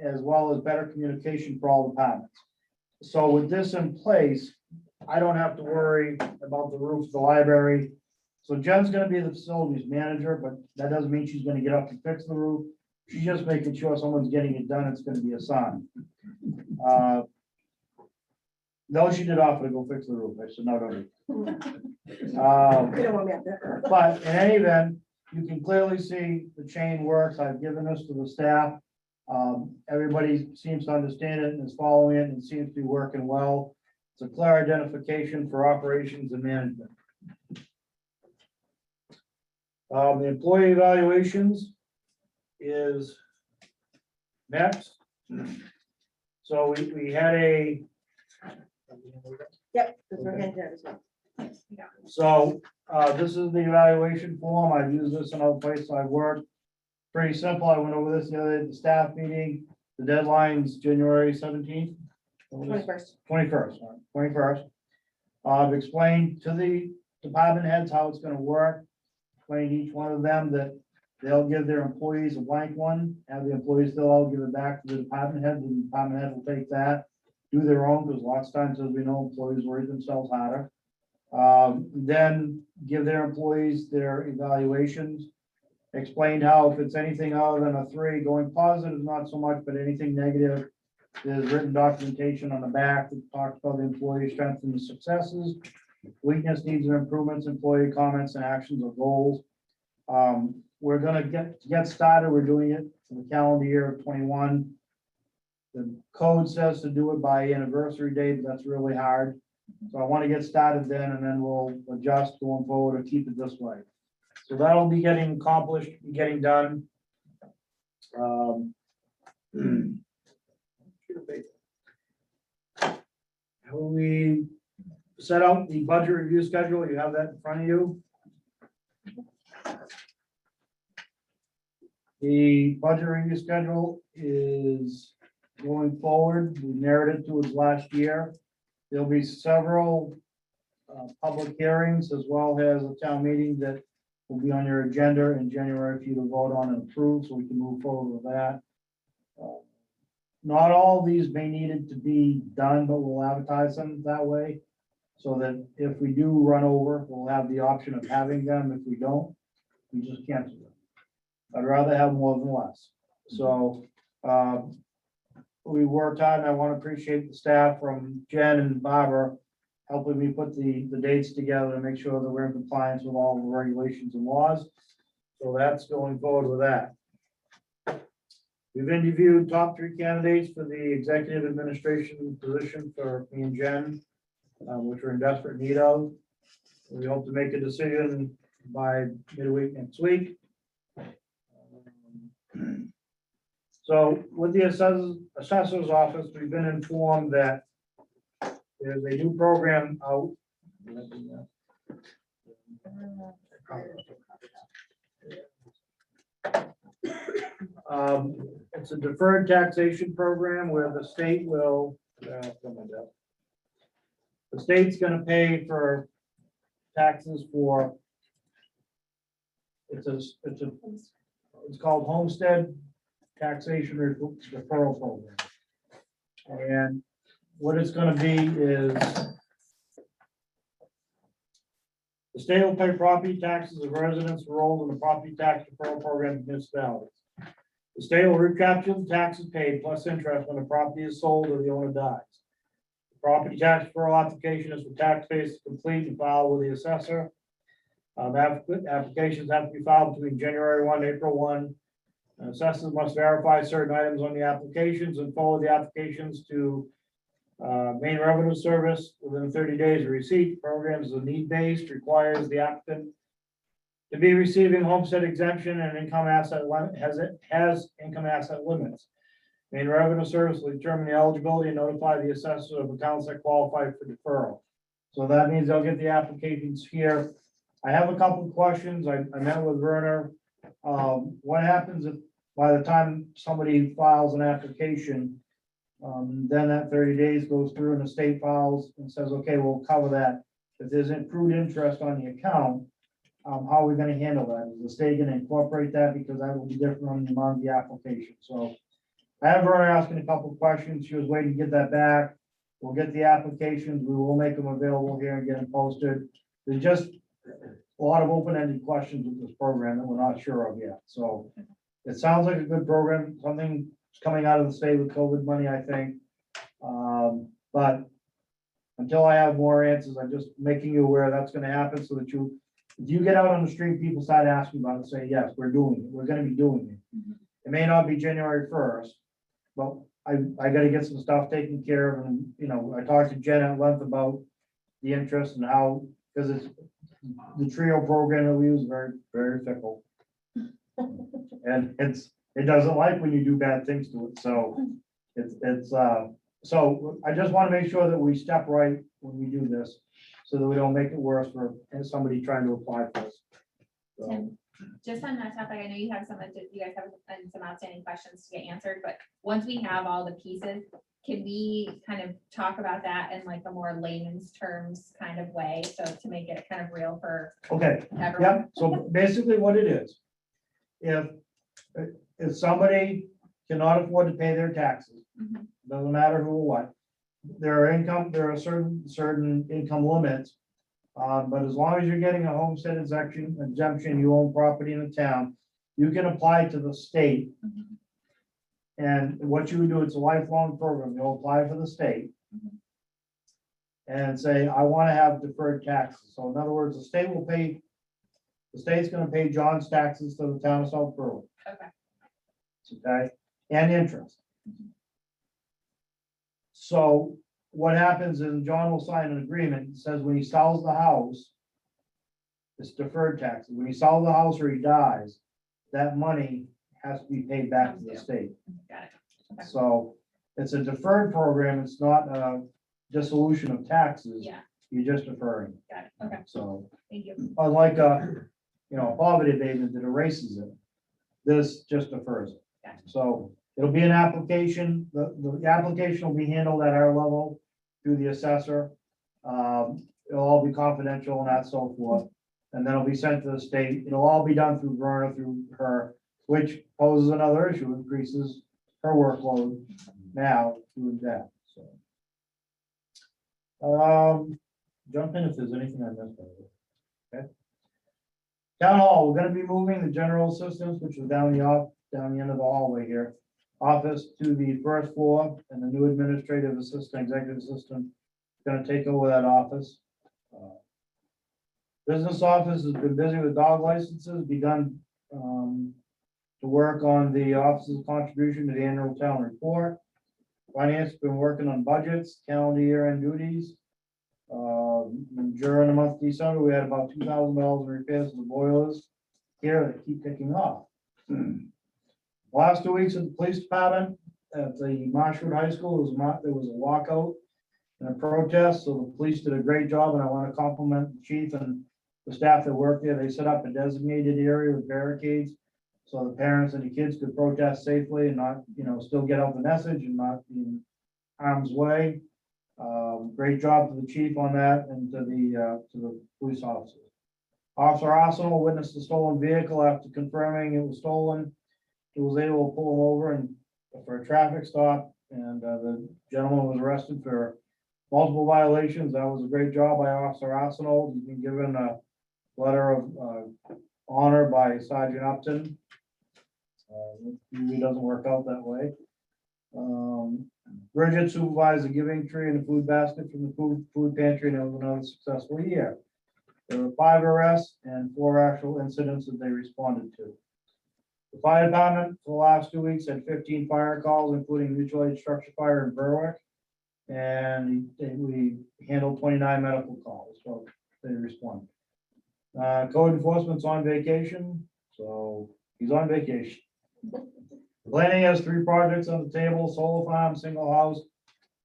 as well as better communication for all departments. So with this in place, I don't have to worry about the roof of the library. So Jen's gonna be the facilities manager, but that doesn't mean she's gonna get up to fix the roof. She's just making sure someone's getting it done, it's gonna be assigned. No, she did offer to go fix the roof. I said, no, don't.
You don't want me up there.
But in any event, you can clearly see the chain works. I've given this to the staff. Everybody seems to understand it and is following it and seems to be working well. It's a clear identification for operations and management. The employee evaluations is next. So we had a.
Yep, because we're heading there as well.
So, this is the evaluation form. I've used this in other places I've worked. Pretty simple. I went over this the other day at the staff meeting. The deadline's January 17th.
21st.
21st. I've explained to the department heads how it's gonna work. Explained each one of them that they'll give their employees a blank one, have the employees fill out, give it back to the department head. The department head will take that, do their own, because lots of times, as we know, employees rate themselves harder. Then give their employees their evaluations. Explained how if it's anything other than a 3, going positive, not so much, but anything negative, there's written documentation on the back that talks about the employee strengths and successes, weakness, needs and improvements, employee comments and actions or goals. We're gonna get started. We're doing it for the calendar year of 21. The code says to do it by anniversary date, but that's really hard. So I want to get started then, and then we'll adjust going forward or keep it this way. So that'll be getting accomplished, getting done. We set out the budget review schedule. You have that in front of you. The budget review schedule is going forward. We narrowed it to its last year. There'll be several public hearings as well as a town meeting that will be on your agenda in January for you to vote on and approve, so we can move forward with that. not all of these may need it to be done, but we'll advertise them that way. So that if we do run over, we'll have the option of having them. If we don't, we just cancel them. I'd rather have more than less. So, we worked hard, and I want to appreciate the staff from Jen and Barbara helping me put the dates together to make sure that we're in compliance with all the regulations and laws. So that's going forward with that. We've interviewed top 3 candidates for the executive administration position for me and Jen, which we're in desperate need of. We hope to make a decision by midweek next week. So with the assessor's office, we've been informed that there's a new program out. It's a deferred taxation program where the state will, the state's gonna pay for taxes for, it's called homestead taxation referral program. And what it's gonna be is the state will pay property taxes of residents enrolled in the property tax referral program in municipalities. The state will recapture the taxes paid plus interest when the property is sold or the owner dies. The property tax referral application is for tax base to complete and file with the assessor. Applications have to be filed between January 1, April 1. Assessors must verify certain items on the applications and forward the applications to Maine Revenue Service within 30 days of receipt. Programs is need-based, requires the applicant to be receiving homestead exemption and income asset has income asset limits. Maine Revenue Service will determine the eligibility and notify the assessor of accounts that qualify for deferral. So that means they'll get the applications here. I have a couple of questions. I met with Werner. What happens if by the time somebody files an application, then that 30 days goes through and the state files and says, okay, we'll cover that. If there's accrued interest on the account, how are we gonna handle that? Is the state gonna incorporate that? Because that will be different on the amount of the application. So I have her asking a couple of questions. She was waiting to get that back. We'll get the applications. We will make them available here and get them posted. There's just a lot of open-ended questions with this program that we're not sure of yet. So it sounds like a good program, something coming out of the state with COVID money, I think. But until I have more answers, I'm just making you aware that's gonna happen so that if you get out on the street, people start asking about it, say, yes, we're doing it. We're gonna be doing it. It may not be January 1st, but I gotta get some stuff taken care of. And, you know, I talked to Jen at length about the interest and how, because it's the TRIO program that we use is very, very fickle. And it doesn't like when you do bad things to it. So so I just want to make sure that we step right when we do this, so that we don't make it worse for somebody trying to apply for us. So,
Tim, just on that topic, I know you guys have some outstanding questions to get answered, but once we have all the pieces, can we kind of talk about that in like a more layman's terms kind of way, so to make it kind of real for
okay,
everyone?
yeah, so basically what it is, if somebody cannot afford to pay their taxes,
Mhm.
doesn't matter who or what, there are certain income limits. But as long as you're getting a homestead exemption, you own property in the town, you can apply to the state.
Mhm.
And what you would do, it's a lifelong program, you'll apply for the state.
Mhm.
And say, I want to have deferred taxes. So in other words, the state's gonna pay John's taxes to the town of South Berwick.
Okay.
Okay, and interest. So what happens is John will sign an agreement, that says when he sells the house, it's deferred taxes. When he sells the house or he dies, that money has to be paid back to the state.
Got it. Okay.
So it's a deferred program. It's not a dissolution of taxes.
Yeah,
You're just deferring.
got it. Okay,
So
thank you.
unlike a poverty abatement that erases it, this just defers it.
Gotcha.
So it'll be an application. The application will be handled at our level through the assessor. It'll all be confidential and that so forth. And then it'll be sent to the state. It'll all be done through Verna, through her, which poses another issue, increases her workload, now doing that, so. Jump in if there's anything I missed. Okay. Town hall, we're gonna be moving the general assistance, which is down the end of the hallway here, office to the first floor, and the new administrative assistant, executive assistant, gonna take over that office. Business office has been busy with dog licenses, begun to work on the office's contribution to the annual town report. Finance has been working on budgets, calendar year end duties. During the month of December, we had about $2,000 in repairs to the boilers here that keep ticking off. Last 2 weeks at the police department, at the Marshwood High School, there was a walkout and a protest, so the police did a great job, and I want to compliment the chief and the staff that worked there. They set up a designated area with barricades, so the parents and the kids could protest safely and not, still get out the message and not be in harm's way. Great job to the chief on that and to the police officers. Officer Arsenal witnessed a stolen vehicle. After confirming it was stolen, he was able to pull him over and for a traffic stop, and the gentleman was arrested for multiple violations. That was a great job by Officer Arsenal. He's been given a letter of honor by Sergeant Upton. It usually doesn't work out that way. Bridget supervised the giving tree and the food basket from the food pantry, and it was another successful year. There were 5 arrests and 4 actual incidents that they responded to. The fire department for the last 2 weeks had 15 fire calls, including mutual aid structure fire in Berwick. And we handled 29 medical calls, so they responded. Code enforcement's on vacation, so he's on vacation. Planning has 3 projects on the table: solar farm, single house,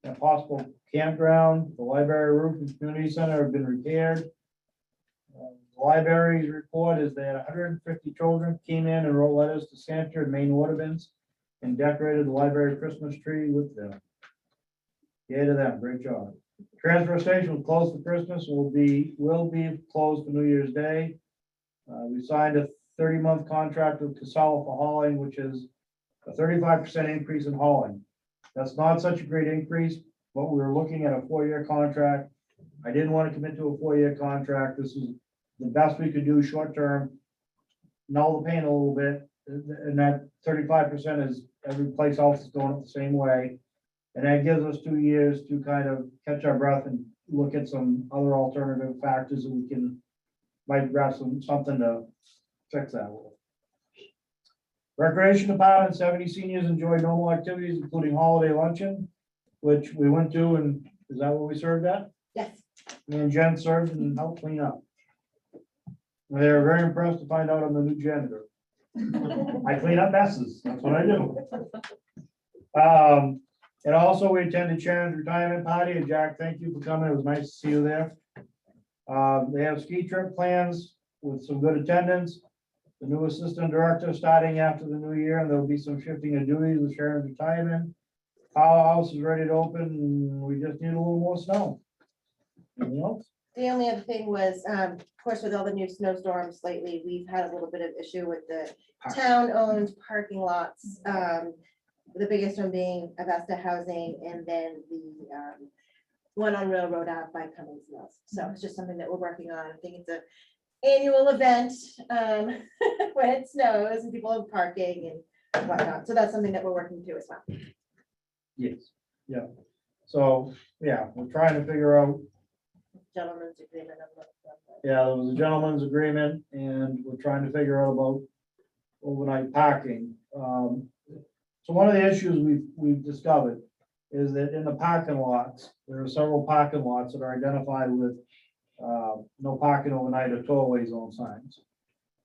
and possible campground. The library roof and community center have been repaired. The library's report is that 150 children came in and wrote letters to Santa and Maine ornaments and decorated the library Christmas tree with them. Yay to them, great job. Transfer station was closed for Christmas, will be closed for New Year's Day. We signed a 30-month contract with Casella for hauling, which is a 35% increase in hauling. That's not such a great increase, but we were looking at a 4-year contract. I didn't want to commit to a 4-year contract. This is the best we could do short term. Null the pain a little bit, and that 35% is every place else is going up the same way. And that gives us 2 years to kind of catch our breath and look at some other alternative factors that we might grab something to fix that with. Recreation department, 70 seniors enjoyed normal activities, including holiday luncheon, which we went to, and is that what we served at?
Yes.
Me and Jen served and helped clean up. They were very impressed to find out I'm the new janitor. I clean up messes, that's what I do. And also we attended Sharon's retirement party, and Jack, thank you for coming, it was nice to see you there. They have ski trip plans with some good attendance. The new assistant director starting after the new year, and there'll be some shifting of duties with Sharon's retirement. Powerhouse is ready to open, and we just need a little more snow. Anything else?
The only other thing was, of course, with all the new snowstorms lately, we've had a little bit of issue with the town-owned parking lots. The biggest one being Avesta Housing, and then the one on Railroad Ave by Cummings Mills. So it's just something that we're working on. I think it's an annual event when it snows and people are parking and whatnot. So that's something that we're working through as well.
Yes, yeah. So, yeah, we're trying to figure out,
Gentlemen's agreement.
yeah, there was a gentleman's agreement, and we're trying to figure out about overnight parking. So one of the issues we've discovered is that in the parking lots, there are several parking lots that are identified with no parking overnight or tollway zone signs.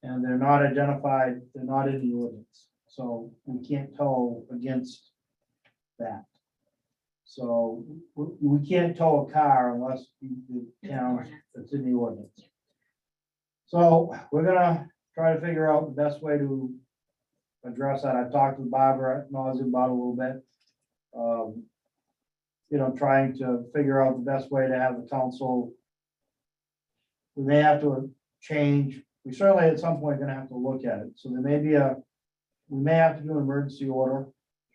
And they're not identified, they're not in the ordinance, so we can't tow against that. So we can't tow a car unless the town that's in the ordinance. So we're gonna try to figure out the best way to address that. I've talked with Barbara at nauseam about it a little bit. Trying to figure out the best way to have the council. We may have to change, we certainly at some point gonna have to look at it. So there may be we may have to do an emergency order,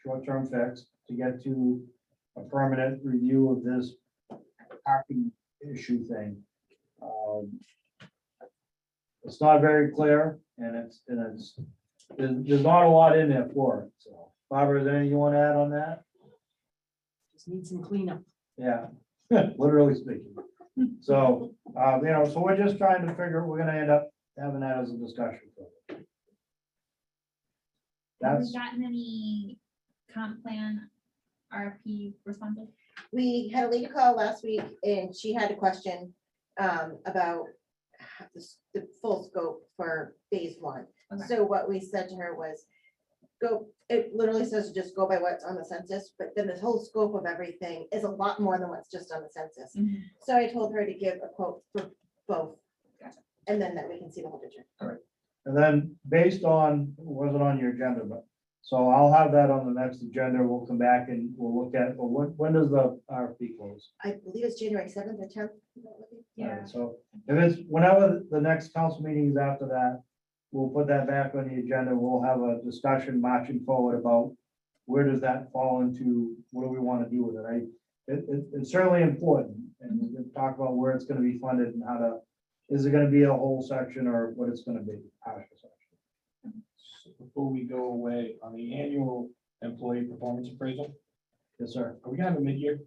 short-term fix. to get to a permanent review of this parking issue thing. It's not very clear, and there's not a lot in there for it, so. Barbara, is there anything you want to add on that?
Just need some cleanup.
Yeah, literally speaking. So, so we're just trying to figure, we're gonna end up having that as a discussion.
Have
That's,
we gotten any comp plan RFP responses?
We had a lady call last week and she had a question about the full scope for phase one.
Okay.
So what we said to her was, it literally says just go by what's on the census, but then the whole scope of everything is a lot more than what's just on the census.
Mhm.
So I told her to give a quote for both.
Gotcha.
And then that we can see the whole picture.
and then based on, it wasn't on your agenda, but, so I'll have that on the next agenda. We'll come back and we'll look at, well, when does the RFP close?
I believe it's January 7th or 10th.
Yeah.
So if it's, whenever the next council meeting is after that, we'll put that back on the agenda. We'll have a discussion marching forward about where does that fall into, what do we want to do with it? It's certainly important, and we can talk about where it's gonna be funded and how to, is it gonna be a whole section or what it's gonna be, partial section?
So before we go away, on the annual employee performance appraisal,
Yes, sir.
are we gonna have a mid-year?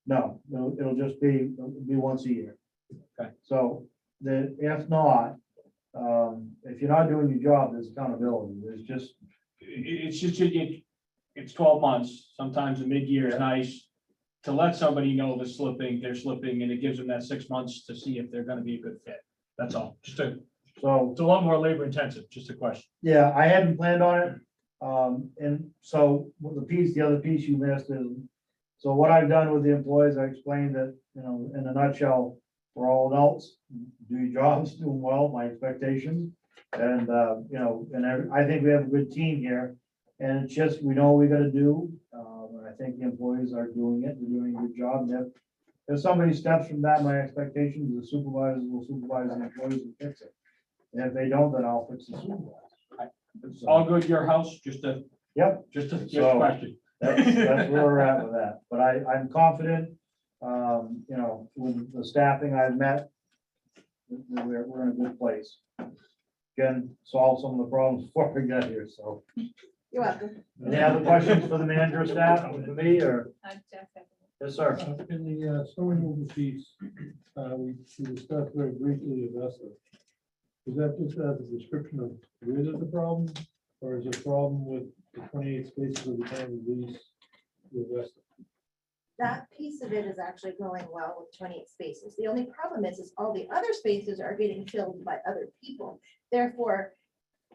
No, it'll just be, once a year.
Okay.
So if not, if you're not doing your job, there's accountability. There's just,
It's just, it's 12 months. Sometimes a mid-year is nice to let somebody know they're slipping, and it gives them that 6 months to see if they're gonna be a good fit. That's all. It's
so,
a lot more labor intensive, just a question.
yeah, I hadn't planned on it. And so the other piece you missed is, so what I've done with the employees, I explained that, in a nutshell, we're all adults, do your jobs, do them well, my expectations. And, I think we have a good team here, and it's just, we know what we gotta do. And I think the employees are doing it, they're doing a good job. And if somebody steps from that, my expectations, the supervisors will supervise the employees and fix it. And if they don't, then I'll fix the supervisor.
It's all good, your house, just a
Yep, So-
question.
that's where we're at with that, but I'm confident, with the staffing I've met, that we're in a good place. Can solve some of the problems before we get here, so.
You're welcome.
Any other questions for the manager or staff, for me, or?
Jeff,
Yes, sir.
In the snow removal piece, we discussed very briefly Avesta. Is that just as a description of where there's a problem, or is it a problem with the 28 spaces of the town lease with Avesta?
That piece of it is actually going well with 28 spaces. The only problem is all the other spaces are getting filled by other people. Therefore,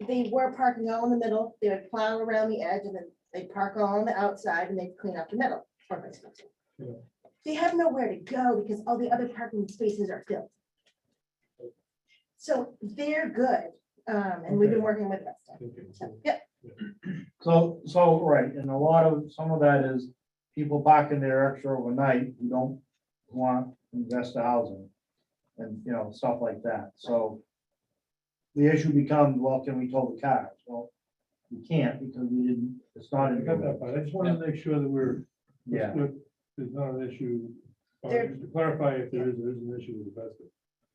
they were parking all in the middle, they would plow around the edge and then they'd park all on the outside and they'd clean up the middle. Or vice versa.
Yeah.
They have nowhere to go because all the other parking spaces are filled. So they're good, and we've been
Okay.
working with Vesta.
Okay,
So,
cool.
Yep,
So, right, and some of that is people parking there extra overnight who don't want investor housing. And, stuff like that, so. The issue becomes, well, can we tow the cars? Well, we can't because we didn't, it's not
I
in.
got that part. I just wanted to make sure that
Yeah,
there's not an issue, or
There-
just to clarify if there is an issue with Avesta.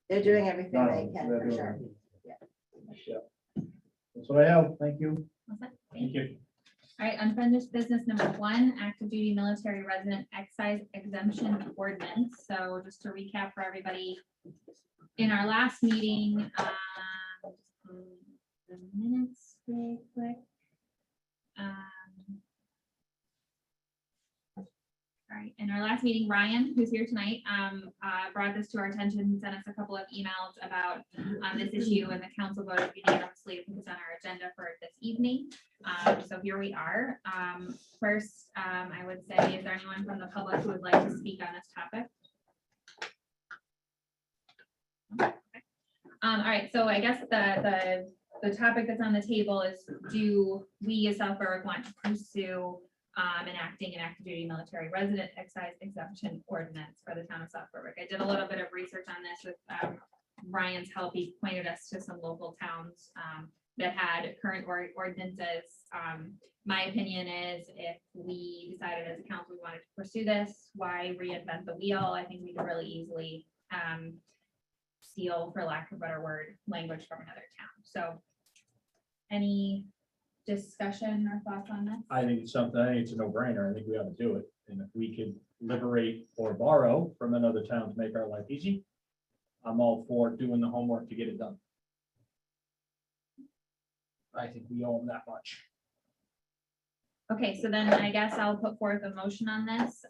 they're doing everything
No,
they can
they're
for
doing
sure.
that's what I have, thank you.
what's that?
Thank you.
All right, unfinished business number 1, active duty military resident excise exemption ordinance. So just to recap for everybody, in our last meeting, just pull the minutes really quick. All right, in our last meeting, Ryan, who's here tonight, brought this to our attention, sent us a couple of emails about this issue, and the council voted unanimously to put this on our agenda for this evening. So here we are. First, I would say, is there anyone from the public who would like to speak on this topic? All right, so I guess the topic that's on the table is, do we as South Berwick want to pursue enacting an active duty military resident excise exemption ordinance for the town of South Berwick? I did a little bit of research on this with Ryan's help. He pointed us to some local towns that had current ordinances. My opinion is if we decided as a council we wanted to pursue this, why reinvent the wheel? I think we could really easily steal, for lack of a better word, language from another town. So any discussion or thoughts on this?
I think it's something, I think it's a no-brainer. I think we ought to do it. And if we could liberate or borrow from another town to make our life easy, I'm all for doing the homework to get it done. I think we owe them that much.
Okay, so then I guess I'll put forth a motion on this.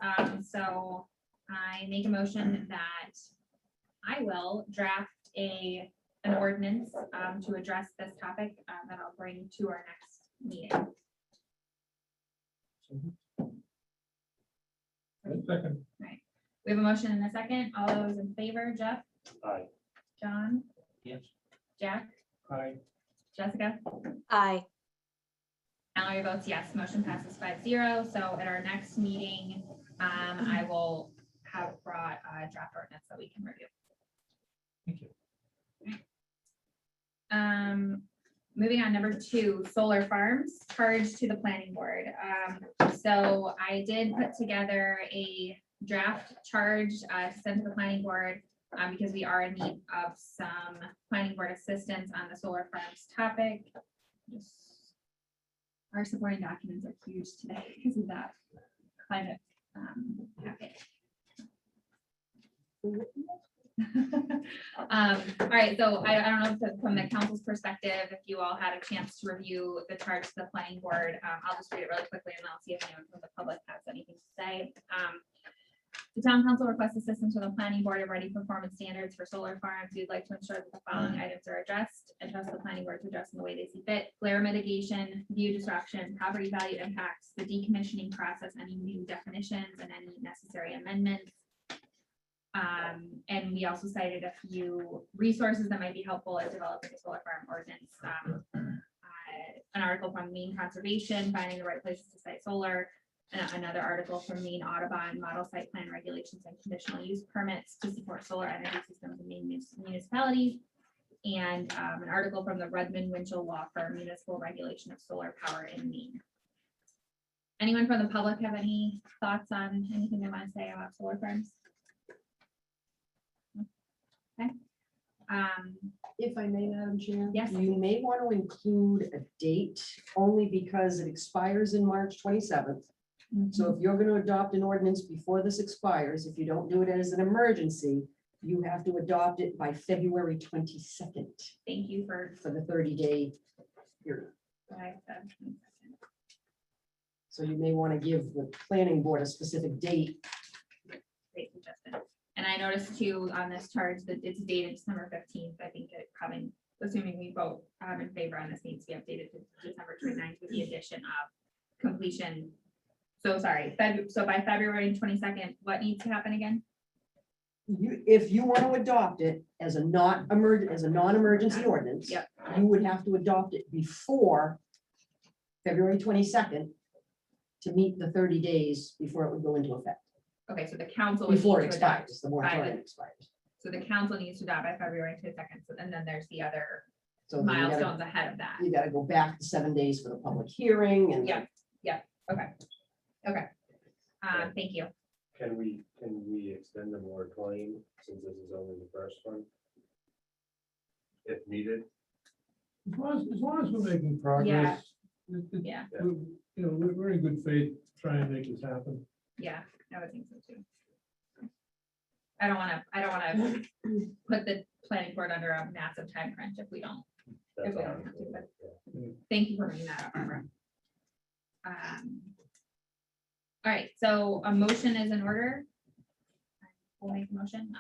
So I make a motion that I will draft an ordinance to address this topic that I'll bring to our next meeting.
Second.
We have a motion and a second. All those in favor, Jeff,
Aye.
John,
Yes.
Jack,
Aye.
Jessica?
Aye.
Mallory votes yes, motion passes 5-0. So at our next meeting, I will have brought a draft ordinance that we can review.
Thank you.
Moving on, number 2, solar farms, charge to the planning board. So I did put together a draft charge to send to the planning board because we are in need of some planning board assistance on the solar farms topic. Our supporting documents are huge today because of that climate packet. All right, so I don't know if from the council's perspective, if you all had a chance to review the charge to the planning board, I'll just read it really quickly and I'll see if anyone from the public has anything to say. The town council requests assistance from the planning board of ready performance standards for solar farms. We'd like to ensure that the following items are addressed and trust the planning board to address in the way they see fit: glare mitigation, view disruption, property value impacts, the decommissioning process, any new definitions and any necessary amendments. And we also cited a few resources that might be helpful in developing a solar farm ordinance. An article from Maine Conservation, finding the right places to site solar. Another article from Maine Audubon, model site plan regulations and conditional use permits to support solar energy systems in Maine municipalities. And an article from the Redmond Winchell Law Firm, municipal regulation of solar power in Maine. Anyone from the public have any thoughts on anything they want to say about solar farms? Okay.
If I may, Madam Chair.
Yes.
You may want to include a date only because it expires in March 27th. So if you're going to adopt an ordinance before this expires, if you don't do it as an emergency, you have to adopt it by February 22nd
Thank you for.
for the 30-day period. So you may want to give the planning board a specific date.
Great suggestion. And I noticed too on this charge that it's dated December 15th. I think it coming, assuming we vote in favor on this, needs to be updated to December 29th with the addition of completion. So sorry, so by February 22nd, what needs to happen again?
If you want to adopt it as a non-emergency ordinance,
Yep.
you would have to adopt it before February 22nd to meet the 30 days before it would go into effect,
Okay, so the council. would
before
need
it
to adopt
expires, the
by
moratorium
the-
expires.
So the council needs to adopt by February 22nd. So and then there's the other
So then
milestones ahead of that.
you gotta go back to 7 days for the public hearing and.
Yeah. Okay. Thank you.
Can we extend the moratorium since this is only the first one? If needed,
As long as we're making progress.
Yeah.
We're in good faith trying to make this happen.
Yeah, I would think so too. I don't want to put the planning board under a massive time crunch if we don't.
that's
If we
all.
don't have to, but
Yeah.
thank you for bringing that up, Barbara. All right, so a motion is in order. We'll make a motion.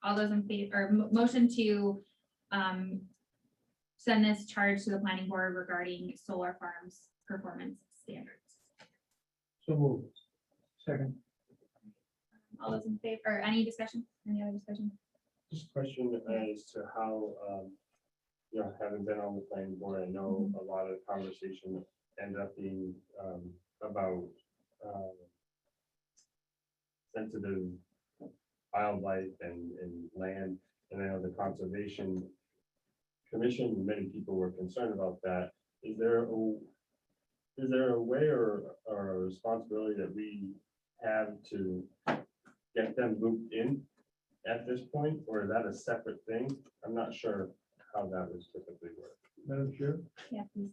All those in favor, or motion to send this charge to the planning board regarding solar farms performance standards.
So move. Second.
All those in favor, or any discussion, any other discussion?
Just a question as to how, having been on the planning board, I know a lot of conversation ended up being about sensitive wildlife and land. And I know the conservation commission, many people were concerned about that. Is there a way or a responsibility that we have to get them looped in at this point, or is that a separate thing? I'm not sure how that would typically work.
Madam Chair,
Yeah, please.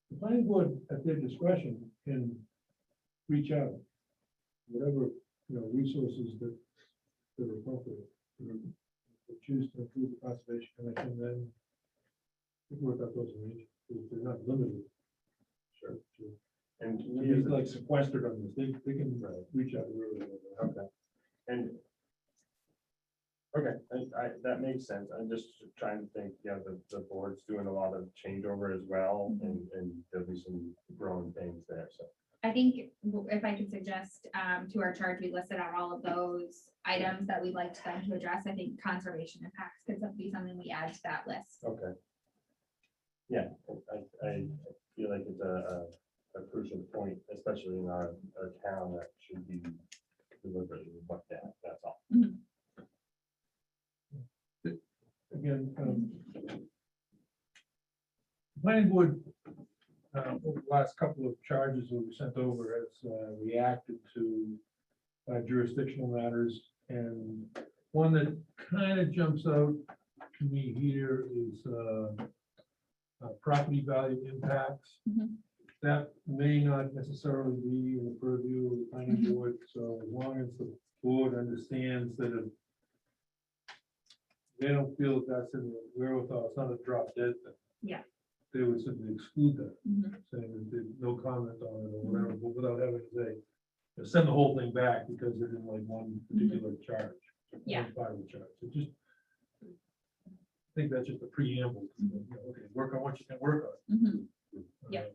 the planning board at their discretion can reach out, whatever, resources that are appropriate. They choose to improve the conservation commission, then we can work out those arrangements. They're not limited.
Sure.
to-
And
to
we
be
as a-
like sequestered on this, they can reach out. wherever they want.
Okay. And. Okay, that makes sense. I'm just trying to think, the board's doing a lot of changeover as well, and there'll be some growing pains there, so.
I think if I could suggest to our charge, we listed out all of those items that we'd like them to address. I think conservation impacts could be something we add to that list.
Okay. Yeah, I feel like it's a crucial point, especially in our town, that should be deliberately looked at, that's all.
Again, planning board, over the last couple of charges that we sent over has reacted to jurisdictional matters. And one that kind of jumps out to me here is property value impacts.
Mhm.
That may not necessarily be in the purview of the planning board, so as long as the board understands that if they don't feel that that's in the wherewithal, it's not a drop dead thing.
Yeah.
They would simply exclude that,
Mhm.
saying that there's no comment on it or whatever, but without having to say, send the whole thing back because they're in like one particular charge.
Yeah.
one Part of the charge. So just, I think that's just a preamble. Okay, work on what you can work on.
Mhm. Yeah.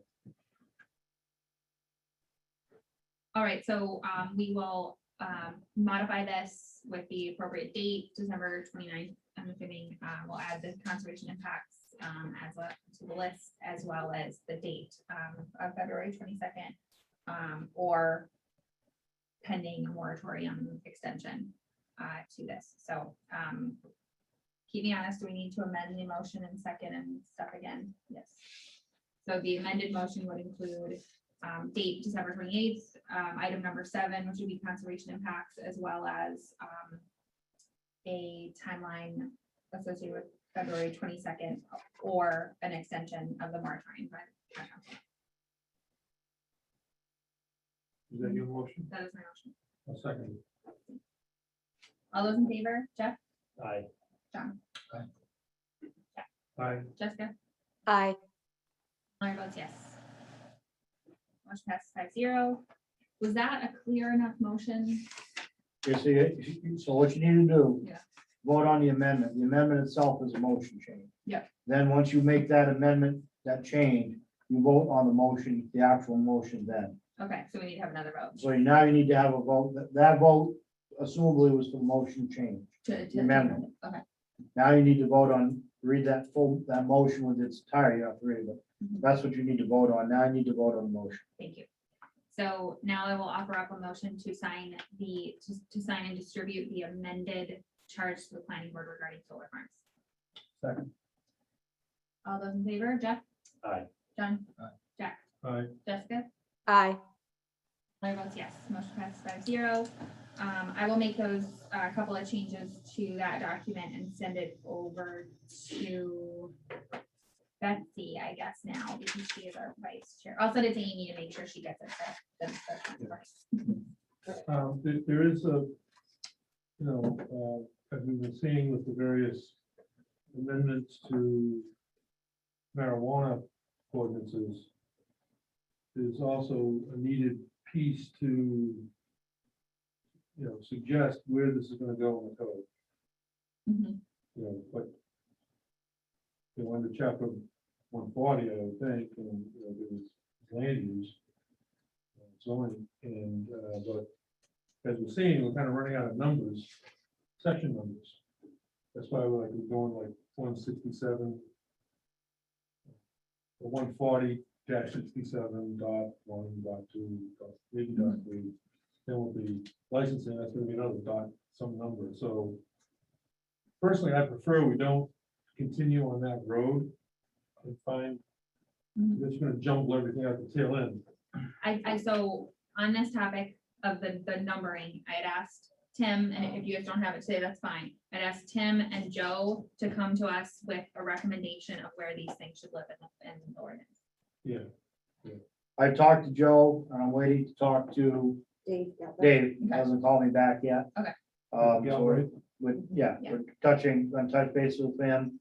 All right, so we will modify this with the appropriate date, December 29th. I'm assuming we'll add the conservation impacts to the list, as well as the date of February 22nd, or pending a moratorium extension to this. So keep me honest, do we need to amend the motion and second and stuff again? Yes. So the amended motion would include date December 28th, item number 7, which would be conservation impacts, as well as a timeline associated with February 22nd, or an extension of the moratorium.
Is that your motion?
That is my motion.
A second.
All those in favor, Jeff,
Aye.
John,
Aye.
Jessica,
Aye.
Lauren votes yes. Motion passes 5-0. Was that a clear enough motion?
You see, so what you need to do.
Yeah.
Vote on the amendment. The amendment itself is a motion change.
Yeah.
Then, once you make that amendment, that change, you vote on the motion, the actual motion then.
Okay, so we need to have another vote.
So now you need to have a vote. That vote assumably was the motion change.
To
Amendment.
Okay.
Now you need to vote on, read that motion with its entirety, you have to read it.
Mhm.
That's what you need to vote on. Now you need to vote on the motion.
Thank you. So now I will offer up a motion to sign to sign and distribute the amended charge to the planning board regarding solar farms.
Second.
All those in favor, Jeff?
Aye.
John?
Aye.
Jack?
Aye.
Jessica?
Aye.
Larry votes yes. Motion passes 5-0. I will make those couple of changes to that document and send it over to Betsy, I guess now, because she is our vice chair. I'll send it to Amy to make sure she gets it first.
There is a, as we've been seeing with the various amendments to marijuana ordinances, there's also a needed piece to, suggest where this is gonna go in the code.
Mhm.
But under chapter 140, I would think, and there's land use, zoning, and but as we're seeing, we're kind of running out of numbers, section numbers. That's why we're going like 167, or 140-67.1.2, maybe .3. Then we'll be licensing, that's gonna be another some number. So personally, I prefer we don't continue on that road and find, it's gonna jumble everything at the tail end.
So on this topic of the numbering, I had asked Tim, and if you guys don't have it today, that's fine. I'd asked Tim and Joe to come to us with a recommendation of where these things should live in the ordinance.
Yeah.
I talked to Joe, and I'm waiting to talk to
Dave, yeah.
Dave, hasn't called me back yet.
Okay.
So we're touch base with him.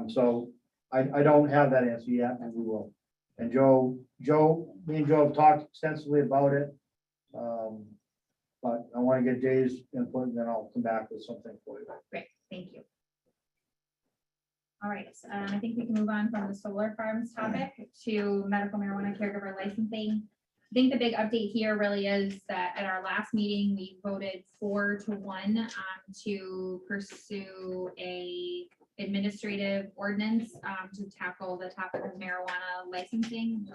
So I don't have that answer yet, and we will. And me and Joe have talked extensively about it. But I want to get Dave's input, and then I'll come back with something for you.
Great, thank you. All right, I think we can move on from the solar farms topic to medical marijuana caregiver licensing. I think the big update here really is that at our last meeting, we voted 4-1 to pursue a administrative ordinance to tackle the topic of marijuana licensing.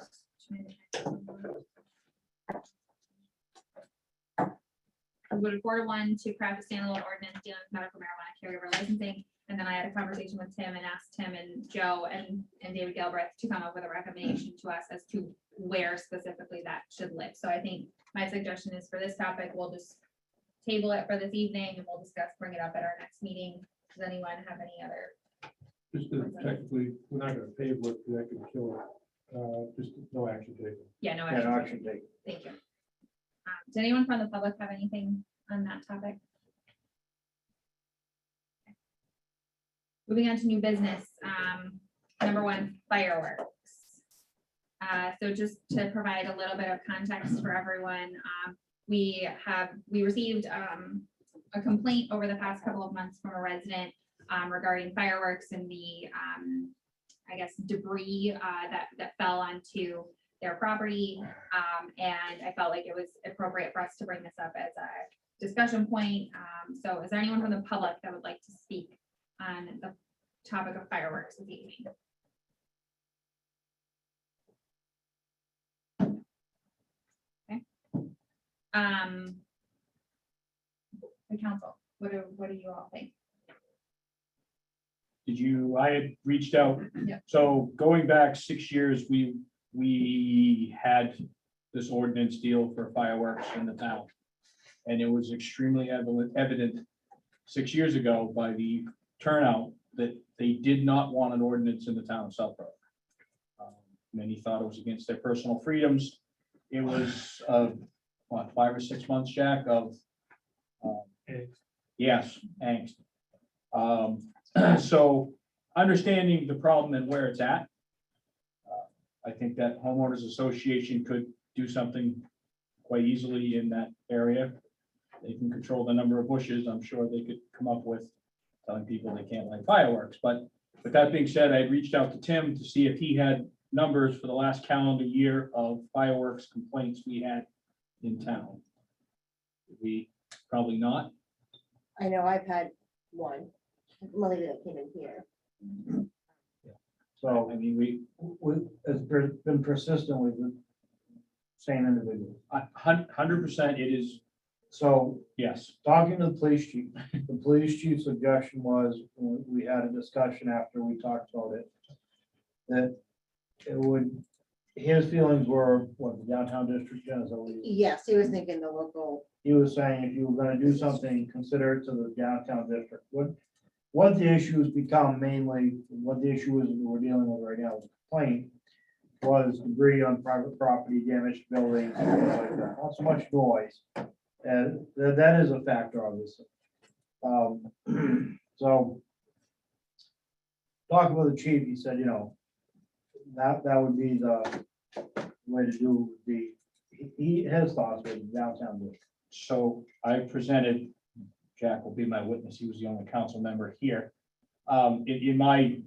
I voted 4-1 to craft a standalone ordinance dealing with medical marijuana caregiver licensing. And then I had a conversation with Tim and asked Tim and Joe and David Galbraith to come up with a recommendation to us as to where specifically that should live. So I think my suggestion is for this topic, we'll just table it for this evening and we'll discuss, bring it up at our next meeting. Does anyone have any other?
Just technically, we're not gonna pay what that could kill it. Just no action taken.
Yeah, no
Yeah, no
action.
action taken.
Thank you. Does anyone from the public have anything on that topic? Moving on to new business, number 1, fireworks. So just to provide a little bit of context for everyone, we received a complaint over the past couple of months from a resident regarding fireworks and the, I guess, debris that fell onto their property. And I felt like it was appropriate for us to bring this up as a discussion point. So is there anyone from the public that would like to speak on the topic of fireworks this evening? Okay. The council, what do you all think?
I had reached out.
Yeah.
So going back 6 years, we had this ordinance deal for fireworks in the town. And it was extremely evident 6 years ago by the turnout that they did not want an ordinance in the town of Southborough. Many thought it was against their personal freedoms. It was, 5 or 6 months, Jack, of, yes, angst. So understanding the problem and where it's at, I think that homeowners association could do something quite easily in that area. They can control the number of bushes. I'm sure they could come up with telling people they can't light fireworks. But with that being said, I reached out to Tim to see if he had numbers for the last calendar year of fireworks complaints we had in town. We probably not.
I know I've had one, Melody that came in here.
So
I mean,
it's been persistent with the same individual.
100% it is,
So
yes.
talking to the police chief, the police chief's suggestion was, we had a discussion after we talked about it, that it would, his feelings were, what, the downtown district, is that what
Yes, he was thinking the local,
he was saying, if you were gonna do something, consider it to the downtown district. What the issues become mainly, what the issue is that we're dealing with right now, with the complaint, was debris on private property, damaged buildings, things like that, not so much noise. And that is a factor, obviously. So talking with the chief, he said, that would be the way to do his thoughts with downtown district.
So I presented, Jack will be my witness, he was the only council member here. In my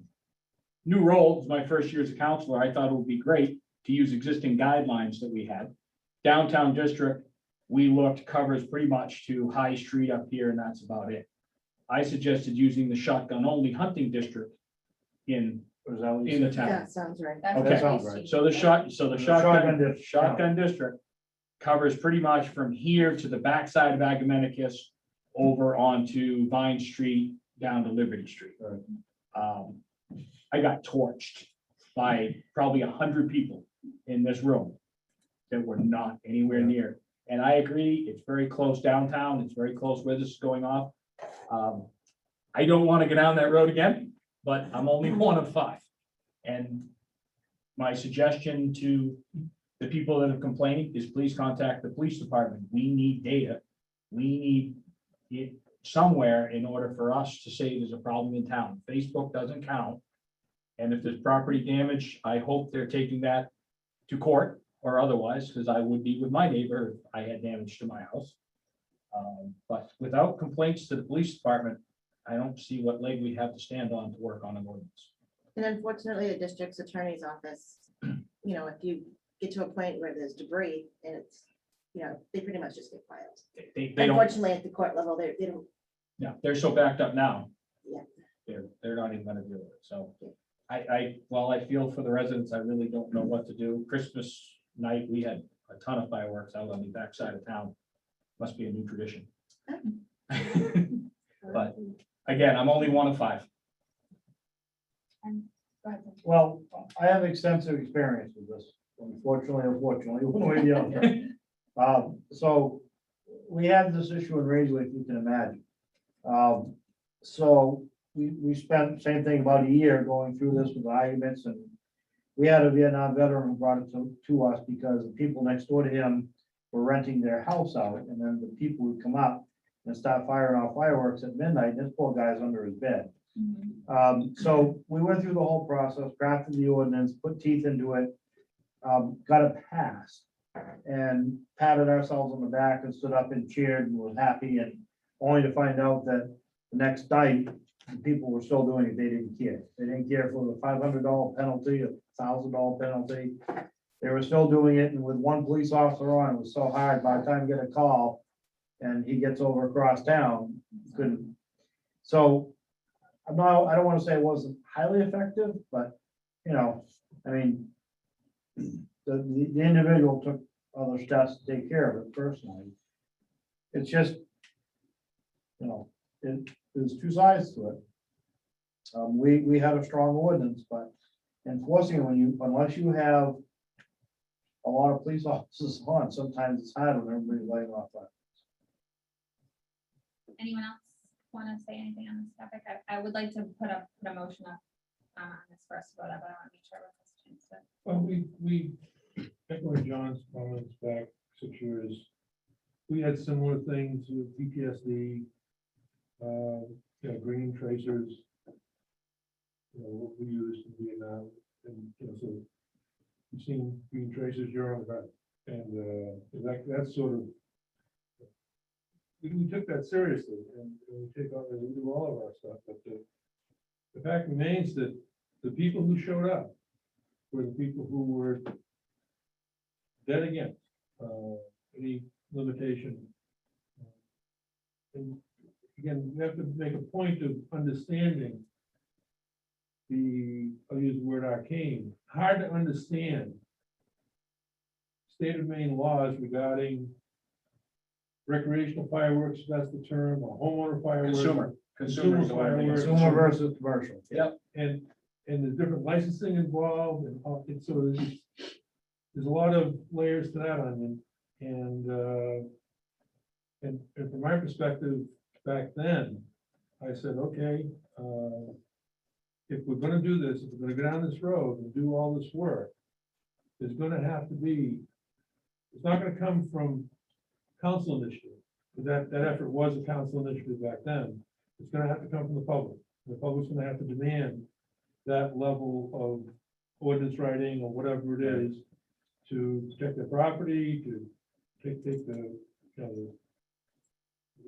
new role, it's my first year as a counselor, I thought it would be great to use existing guidelines that we had. Downtown district, we looked, covers pretty much to High Street up here, and that's about it. I suggested using the shotgun only hunting district in the town.
that sounds right.
That's
Okay.
what
Sounds
police
right.
chief-
So the
Shotgun district.
shotgun district covers pretty much from here to the backside of Agamenticus over onto Vine Street down to Liberty Street.
Right.
got torched by probably 100 people in this room that were not anywhere near. And I agree, it's very close downtown, it's very close where this is going off. I don't want to go down that road again, but I'm only one of 5. And my suggestion to the people that have complained is please contact the police department. We need data. We need it somewhere in order for us to say there's a problem in town. Facebook doesn't count. And if there's property damage, I hope they're taking that to court or otherwise, because I would be with my neighbor if I had damage to my house. But without complaints to the police department, I don't see what leg we have to stand on to work on an ordinance.
And unfortunately, the district's attorney's office, you know, if you get to a point where there's debris and it's, you know, they pretty much just get filed.
They don't,
Unfortunately, at the court level, they don't,
yeah, they're so backed up now.
Yeah.
They're not even gonna deal with it. So while I feel for the residents, I really don't know what to do. Christmas night, we had a ton of fireworks out on the backside of town. Must be a new tradition. But again, I'm only one of 5.
Go ahead.
Well, I have extensive experience with this, unfortunately, one way or the other. So we had this issue in Rangeley, if you can imagine. So we spent, same thing, about a year going through this with arguments, and we had a Vietnam veteran who brought it to us because the people next door to him were renting their house out, and then the people would come up and start firing off fireworks at midnight, and this poor guy's under his bed. So we went through the whole process, crafted the ordinance, put teeth into it, got it passed, and patted ourselves on the back and stood up and cheered and was happy, and only to find out that the next night, the people were still doing it. They didn't care. They didn't care for the $500 penalty, $1,000 penalty. They were still doing it, and with one police officer on, it was so hard. By the time you get a call and he gets over across town, couldn't. So I don't want to say it wasn't highly effective, but, you know, I mean, the individual took other steps to take care of it personally. It's just, you know, there's 2 sides to it. We had a strong ordinance, but enforcing it unless you have a lot of police officers on, sometimes it's hard when everybody's laying off that.
Anyone else want to say anything on this topic? I would like to put a motion up on this first vote, but I want to make sure we're chance to.
Well, we echoing John's comments back 6 years. We had similar things with PTSD, green tracers. What we used in Vietnam, and so you've seen green tracers, you're on the ground, and that's sort of. We took that seriously, and we take on, we do all of our stuff, but the fact remains that the people who showed up were the people who were dead against any limitation. And again, we have to make a point of understanding I'll use the word arcane, hard to understand state of Maine laws regarding recreational fireworks, that's the term, or homeowner fireworks.
Consumer
fireworks.
Consumer versus commercial.
Yep.
And the different licensing involved, and so there's a lot of layers to that onion. And from my perspective, back then, I said, okay, if we're gonna do this, if we're gonna go down this road and do all this work, there's gonna have to be, it's not gonna come from council initiative. That effort was a council initiative back then. It's gonna have to come from the public. The public's gonna have to demand that level of ordinance writing or whatever it is to protect their property, to take the,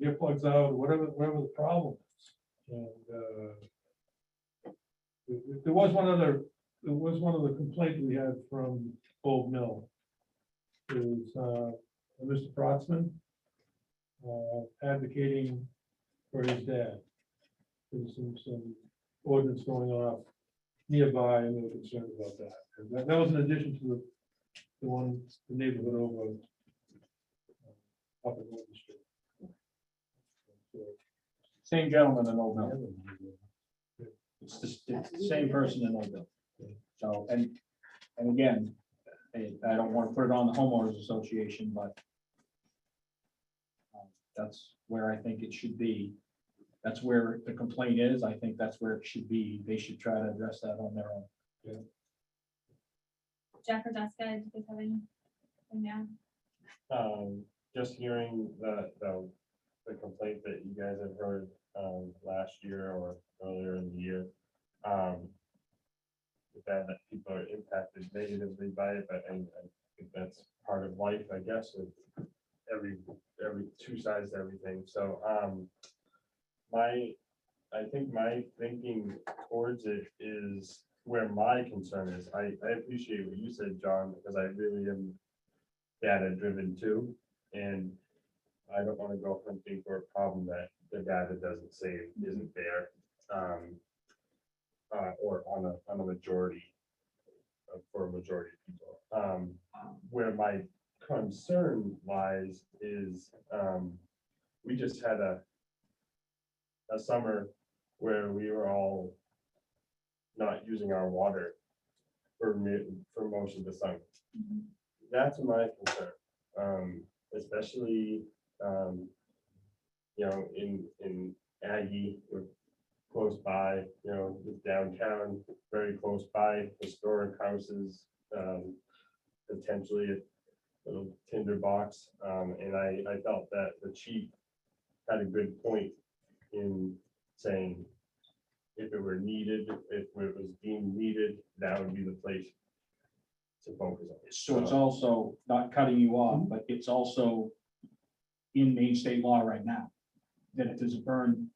earplugs out, or whatever the problem is. And there was one other complaint we had from Old Mill. Is Mr. Protzman advocating for his dad. There's some ordinance going off nearby, and they were concerned about that. And that was in addition to the neighborhood over up in Norton Street. So,
Same gentleman in Old Mill. It's the same person in Old Bill. So, and again, I don't want to put it on the homeowners association, but that's where I think it should be. That's where the complaint is. I think that's where it should be. They should try to address that on their own.
Jeff or Jessica, do you guys have anything now?
Just hearing the complaint that you guys have heard last year or earlier in the year. That people are impacted negatively by it, but I think that's part of life, I guess, with every two sides to everything. So I think my thinking towards it is where my concern is. I appreciate what you said, John, because I really am data driven too. And I don't want to go hunting for a problem that the data doesn't say isn't there. Or on a majority for a majority of people. Where my concern lies is we just had a summer where we were all not using our water for most of the summer. That's my concern, especially in Aggie, we're close by, with downtown, very close by, historic houses, potentially a little tinder box. And I felt that the chief had a good point in saying if it were needed, if it was deemed needed, that would be the place to focus on.
So it's also, not cutting you off, but it's also in Maine state law right now, that if there's a burn,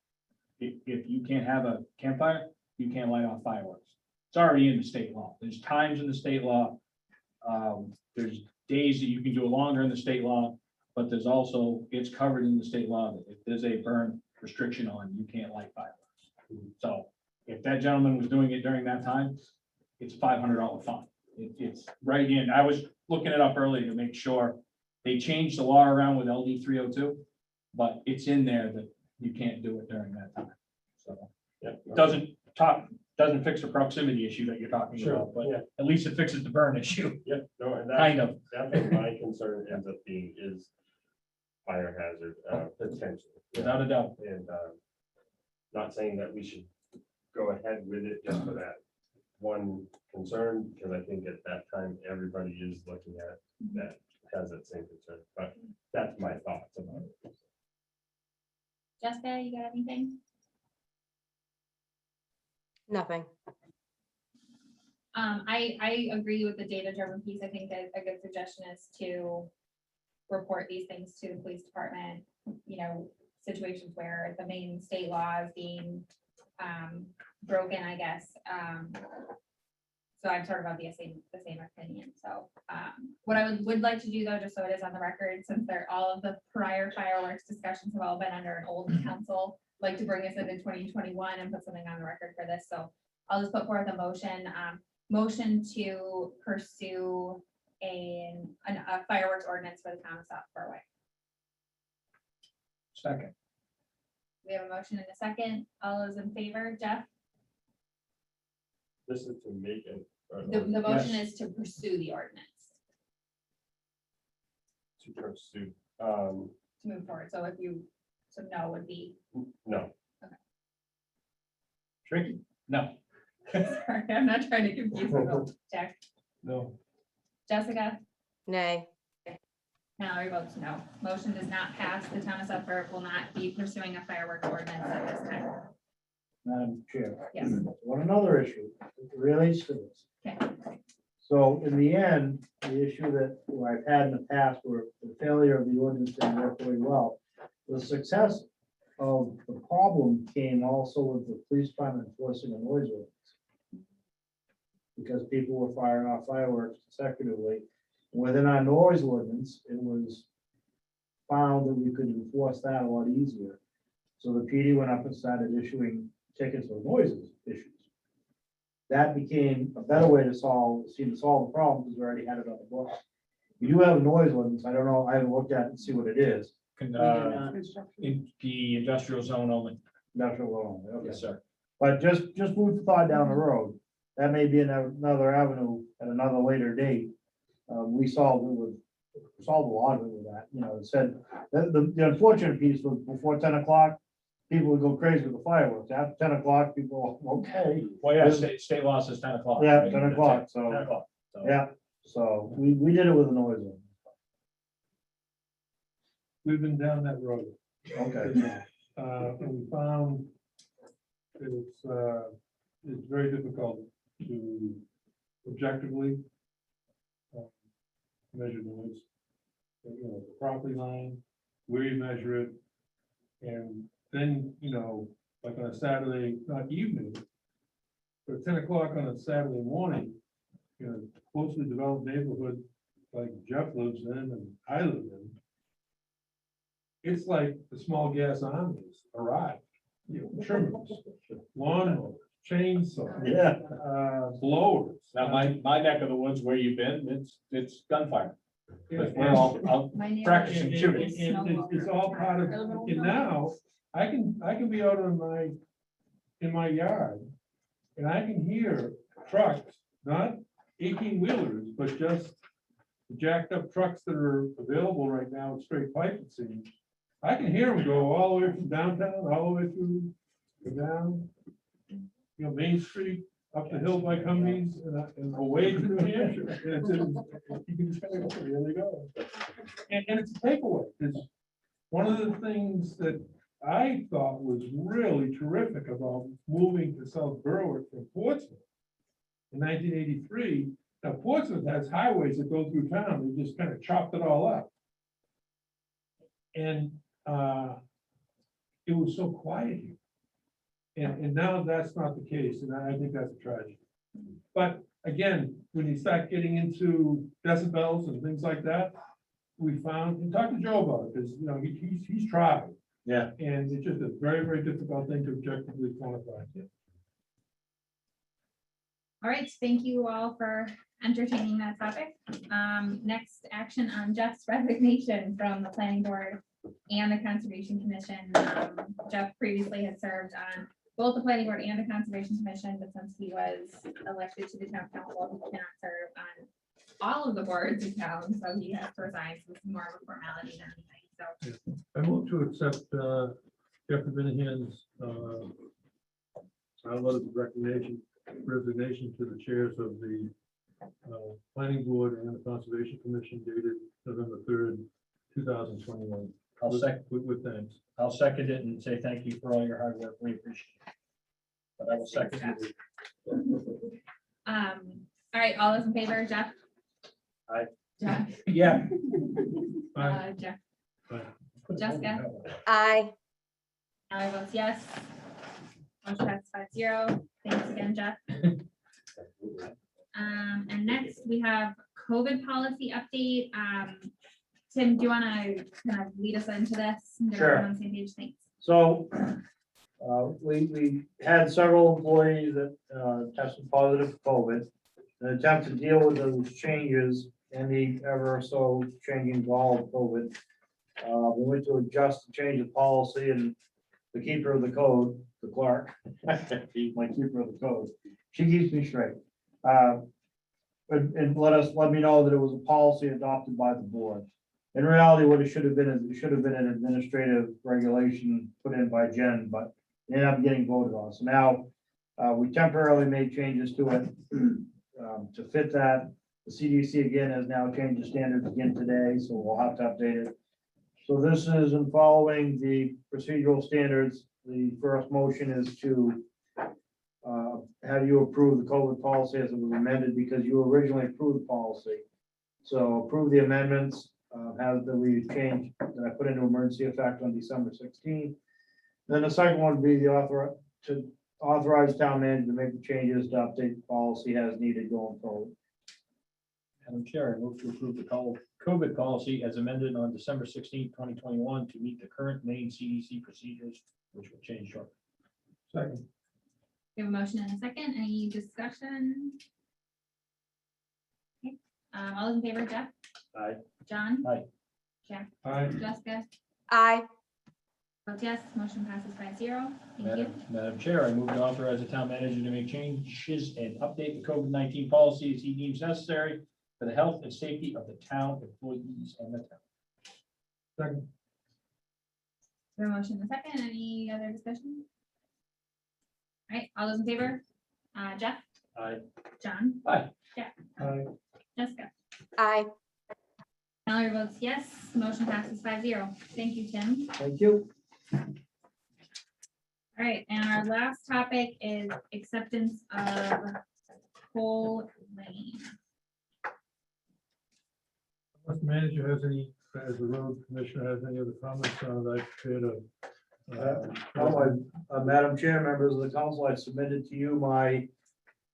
if you can't have a campfire, you can't light off fireworks. It's already in the state law. There's times in the state law. There's days that you can do it longer in the state law, but there's also, it's covered in the state law that if there's a burn restriction on, you can't light fireworks. So if that gentleman was doing it during that time, it's $500 fine. It's right in. I was looking it up earlier to make sure. They changed the law around with LD 302, but it's in there that you can't do it during that time. So
Yeah.
it doesn't fix the proximity issue that you're talking
Sure,
about, but
yeah.
at least it fixes the burn issue,
Yeah, no, and
kind of.
that's what my concern ends up being is fire hazard, potential.
Without a doubt.
And not saying that we should go ahead with it just for that one concern, because I think at that time, everybody is looking at that, has that same concern, but that's my thoughts about it.
Jessica, you got anything?
Nothing.
I agree with the data-driven piece. I think that a good suggestion is to report these things to the police department, situations where the Maine state law is being broken, I guess. So I'm sort of of the same opinion. So what I would like to do though, just so it is on the record, since all of the prior fireworks discussions have all been under an old council, like to bring us into 2021 and put something on the record for this. So I'll just put forth a motion to pursue a fireworks ordinance for the town of South Berwick.
Second.
We have a motion and a second. All those in favor, Jeff?
This is to make it.
The motion is to pursue the ordinance,
To pursue,
to move forward. So no would be,
no,
Tricky. No.
sorry, I'm not trying to confuse you. Jack,
No.
Jessica?
Nay.
Mallory votes no. Motion does not pass. The town of South Berwick will not be pursuing a fireworks ordinance at this time.
Madam Chair.
Yes.
One another issue that relates to this.
Okay.
So in the end, the issue that I've had in the past where the failure of the ordinance didn't work very well, the success of the problem came also with the police department enforcing a noise ordinance. Because people were firing off fireworks consecutively. Within our noise ordinance, it was found that we could enforce that a lot easier. So the PD went up and started issuing tickets for noises issues. That became a better way to solve the problem because we already had it on the books. We do have a noise ordinance. I don't know, I haven't looked at it and see what it is.
In the industrial zone only.
Industrial law, okay.
Yes, sir.
But just food for thought down the road. That may be another avenue at another later date. We solved a lot of it with that, you know, it said, the unfortunate piece was before 10 o'clock, people would go crazy with the fireworks. After 10 o'clock, people, okay,
Well, yeah, state law says 10 o'clock.
yeah,
right?
10 o'clock,
10
so,
o'clock. So,
yeah, so we did it with a noise.
We've been down that road.
Okay.
And we found it's very difficult to objectively measure noise. You know, the property line, where you measure it. And then, you know, like on a Saturday, not evening, but at 10 o'clock on a Saturday morning, you know, closely developed neighborhood like Jeff lives in and I live in. It's like the small gas armies arrived, you know, trimmers, lawnmowers, chainsaws.
Yeah.
Blowers.
Now, my neck of the woods where you've been, it's gunfire. Because we're all out
My neighbor-
practicing shooting.
And it's all part of, and now, I can be out in my yard, and I can hear trucks, not 18-wheelers, but just jacked up trucks that are available right now, with straight pipe, it seems. I can hear them go all the way from downtown, all the way through, down, you know, Main Street, up the hill by Cummings, and away to New Hampshire. And you can just kind of go, there they go. And it's a takeaway, because one of the things that I thought was really terrific about moving to South Berwick from Portsmouth in 1983, now Portsmouth has highways that go through town, they just kind of chopped it all up. And it was so quiet here. And now that's not the case, and I think that's a tragedy. But again, when you start getting into decibels and things like that, we found, and talk to Joe about it, because, you know, he's tried.
Yeah.
And it's just a very, very difficult thing to objectively quantify.
All right, thank you all for entertaining that topic. Next action on Jeff's resignation from the planning board and the conservation commission. Jeff previously had served on both the planning board and the conservation commission, but since he was elected to the town council, he cannot serve on all of the boards in town, so he has to resign. So it's more of a formality than anything, so.
I move to accept Jeffrey Minahan's letter of resignation to the chairs of the planning board and the conservation commission dated November 3rd, 2021. With thanks.
I'll second it and say thank you for all your hard work. We appreciate it. But I will second it.
All right, all those in favor, Jeff?
Aye.
Jeff,
Yeah.
Jeff,
Aye.
Jessica?
Aye.
Ally votes yes. Motion passes 5-0. Thanks again, Jeff. And next we have COVID policy update. Tim, do you want to kind of lead us into this? Get
Sure.
everyone on the same page? Thanks.
So, we had several employees that tested positive for COVID. In an attempt to deal with those changes and the ever so changing law of COVID, we went to adjust the change of policy, and the keeper of the code, the clerk, she's my keeper of the code, she keeps me straight. And let me know that it was a policy adopted by the board. In reality, what it should have been is it should have been an administrative regulation put in by Jen, but it ended up getting voted on. So now we temporarily made changes to it to fit that. The CDC again has now changed the standards again today, so we'll have to update it. So this is in following the procedural standards. The first motion is to have you approve the COVID policy as it was amended, because you originally approved the policy. So approve the amendments, have the we change that I put into emergency effect on December 16th. Then the second one would be the authorize town manager to make the changes to update the policy as needed going forward.
Madam Chair, I move to approve the COVID policy as amended on December 16, 2021 to meet the current Maine CDC procedures, which will change shortly.
Second.
We have a motion and a second. Any discussion? Okay. All those in favor, Jeff?
Aye.
John?
Aye.
Jack?
Aye.
Jessica?
Aye.
Votes yes, motion passes 5-0. Thank you.
Madam Chair, I move to authorize the town manager to make changes and update the COVID-19 policy as he deems necessary for the health and safety of the town employees and the town.
Second.
There a motion and a second. Any other discussion? All right, all those in favor? Jeff?
Aye.
John?
Aye.
Aye.
Jessica?
Aye.
Mallory votes yes, motion passes 5-0. Thank you, Tim.
Thank you.
All right, and our last topic is acceptance of Cole Lane.
Unless the manager has any, as the road commissioner has any other comments on that,
Madam Chair, members of the council, I submitted to you my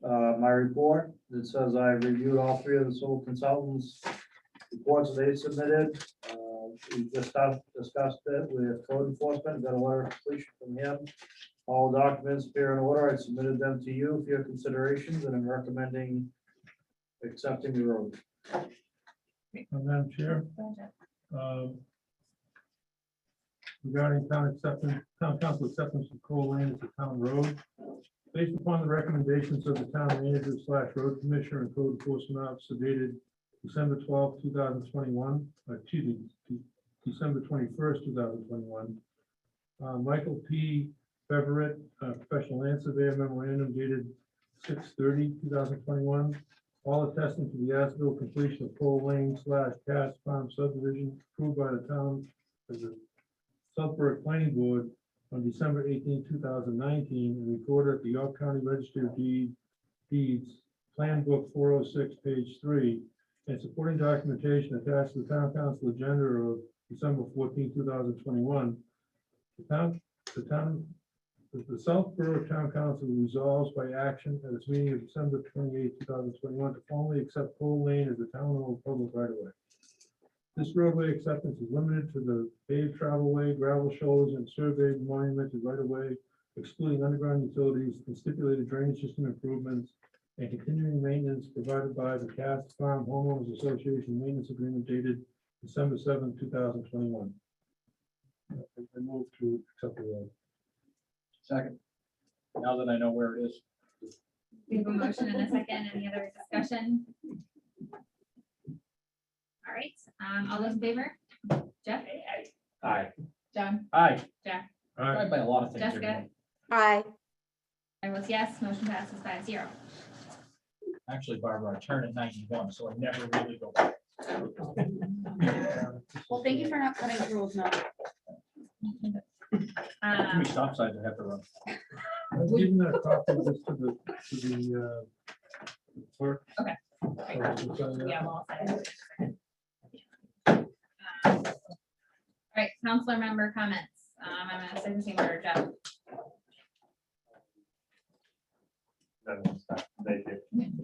report that says I reviewed all three of the sole consultants' reports that they submitted. We just discussed it with code enforcement, got a letter of completion from him. All documents appear in order. I submitted them to you for your considerations, and I'm recommending accepting the road.
Madam Chair,
Go ahead, Jeff.
regarding town council acceptance of Cole Lane as a town road. Based upon the recommendations of the town manager / road commissioner and code enforcement officer dated December 12th, 2021, December 21st, 2021. Michael P. Beverett, professional land surveyor memorandum dated 6/30/2021. All attesting to the as-built completion of Cole Lane / Cass Farm subdivision approved by the town as a Southborough Planning Board on December 18, 2019, and recorded at the York County Register of Deeds, Plan Book 406, page 3, and supporting documentation attached to the town council agenda of December 14, 2021. The Southborough Town Council resolves by action at its meeting of December 28, 2021, to formally accept Cole Lane as a town-owned public right-of-way. This roadway acceptance is limited to the paved travelway, gravel shoulders, and surveyed monumented right-of-way, excluding underground utilities and stipulated drainage system improvements and continuing maintenance provided by the Cass Farm Homeowners Association Maintenance Agreement dated December 7, 2021. I move to accept the road.
Second. Now that I know where it is.
We have a motion and a second. Any other discussion? All right, all those in favor? Jeff?
Aye.
John?
Aye.
Jack?
All right.
By a lot of things.
Jessica?
everyone.
Aye.
I vote yes, motion passes 5-0.
Actually, Barbara, I turned at 91, so I never really go back.
Well, thank you for not cutting the rules now.
Too many stop signs I have to run.
I've given that copy of this to the clerk.
Okay.
So,
Yeah, well, all right, counselor member comments. I'm gonna say the same order, Jeff.
Thank you.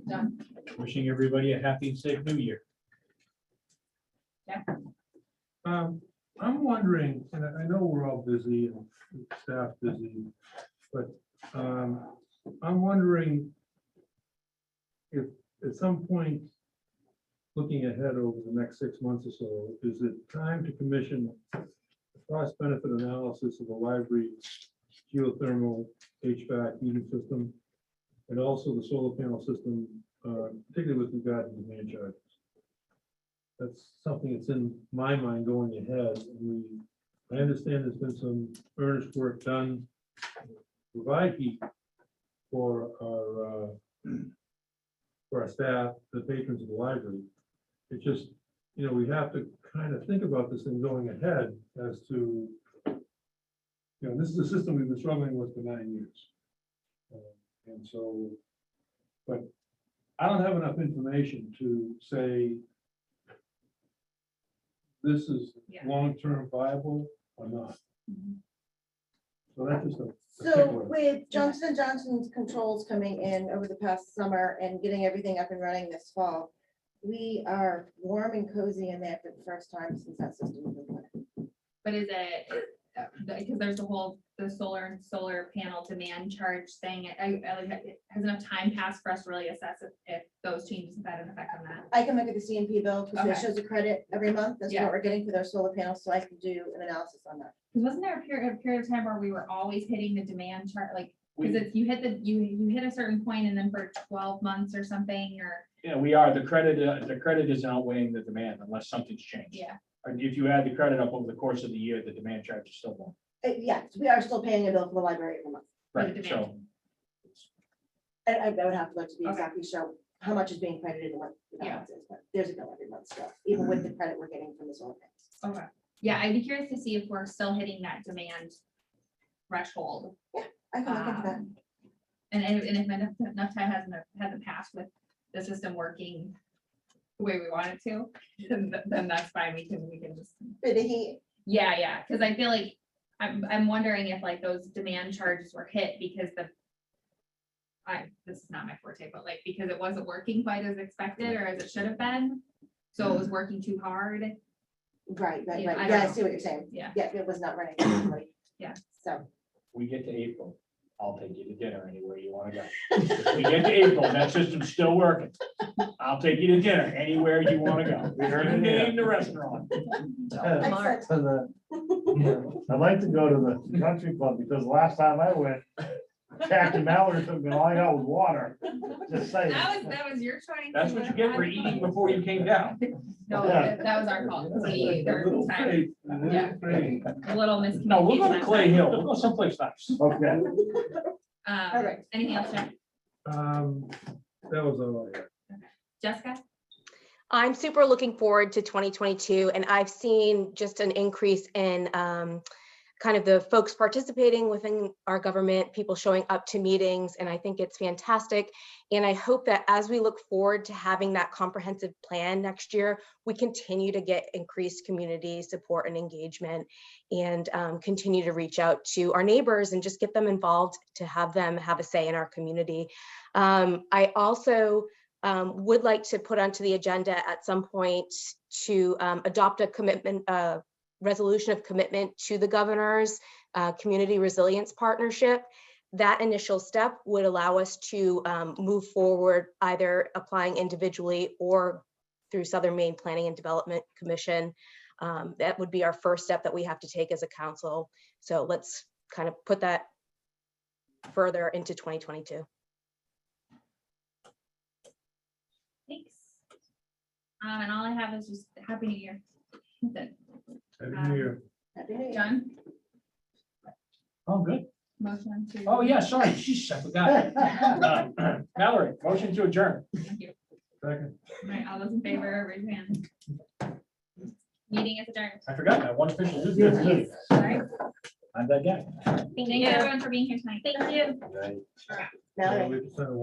John?
Wishing everybody a happy and safe new year.
I'm wondering, and I know we're all busy and staff busy, but I'm wondering if at some point, looking ahead over the next 6 months or so, is it time to commission a cost benefit analysis of the library geothermal HVAC heating system and also the solar panel system, particularly with regard to demand charges? That's something that's in my mind going ahead. I understand there's been some earnest work done to provide heat for our staff, the patrons of the library. It's just, we have to kind of think about this thing going ahead as to, this is a system we've been struggling with for 9 years. And so, but I don't have enough information to say this is
Yeah.
long-term viable or not. So that's just a.
So with Johnson & Johnson's controls coming in over the past summer and getting everything up and running this fall, we are warm and cozy in there for the first time since that system was in place.
But is it, because there's the solar panel demand charge thing. Has enough time passed for us to really assess if those changes have had an effect on that?
I can look at the CMP bill, because it
Okay.
shows a credit every month, that's
Yeah.
what we're getting for their solar panels, so I can do an analysis on that.
Because wasn't there a period of time where we were always hitting the demand chart, like, because
We-
it's, you hit a certain point and then for 12 months or something, or,
Yeah, we are, the credit is outweighing the demand unless something's changed.
yeah.
And if you add the credit up over the course of the year, the demand charge is still one.
Yes, we are still paying a bill for the library every month.
For the
Right, so.
demand.
I would have to look to be
Okay.
exactly sure how much is being credited and what the
Yeah.
balance is, but there's a bill every month still, even with the credit we're getting from the solar panels.
Okay. Yeah, I'd be curious to see if we're still hitting that demand threshold.
I can look into that.
Um, And if enough time hasn't passed with the system working the way we want it to, then that's fine, we can just,
But he,
yeah, because I feel like, I'm wondering if like those demand charges were hit because this is not my forte, but like, because it wasn't working quite as expected or as it should have been, so it was working too hard,
right,
Yeah, I don't
yeah, I
know.
see what you're saying.
Yeah.
Yeah, it was not running correctly.
Yeah.
So,
We get to April, I'll take you to dinner anywhere you wanna go. If we get to April, that system's still working. I'll take you to dinner anywhere you wanna go.
We heard it
Even
here.
name the restaurant.
excellent.
To the- I'd like to go to the country club because last time I went, Captain Mallory took me, all I got was water. Just saying.
that was your choice.
That's what you get for eating before you came down.
No,
Yeah.
that was our fault, there
Little
was time,
faith,
Yeah.
little faith.
a little miscommunication.
No, we'll go to
that
Clay
time.
Hill, we'll go someplace nice.
Okay.
All right.
Anything else, Jeff?
That was all I had.
Jessica?
I'm super looking forward to 2022, and I've seen just an increase in kind of the folks participating within our government, people showing up to meetings, and I think it's fantastic. And I hope that as we look forward to having that comprehensive plan next year, we continue to get increased community support and engagement, and continue to reach out to our neighbors and just get them involved to have them have a say in our community. I also would like to put onto the agenda at some point to adopt a commitment, resolution of commitment to the governor's community resilience partnership. That initial step would allow us to move forward, either applying individually or through Southern Maine Planning and Development Commission. That would be our first step that we have to take as a council. So let's kind of put that further into 2022.
Thanks. And all I have is just Happy New Year. That's it.
Happy New Year.
Happy New Year.
John,
Oh, good.
motion to.
Oh, yeah, sorry, jeez, I forgot. Mallory, motion to adjourn.
Thank you.
Second.
All right, all those in favor, raise your hand. Meeting is adjourned.
I forgot that one official business.
All right.
I'm that guy.
Thank you everyone for being here tonight. Thank you.
Right.
Mallory.
Yeah, we have to send a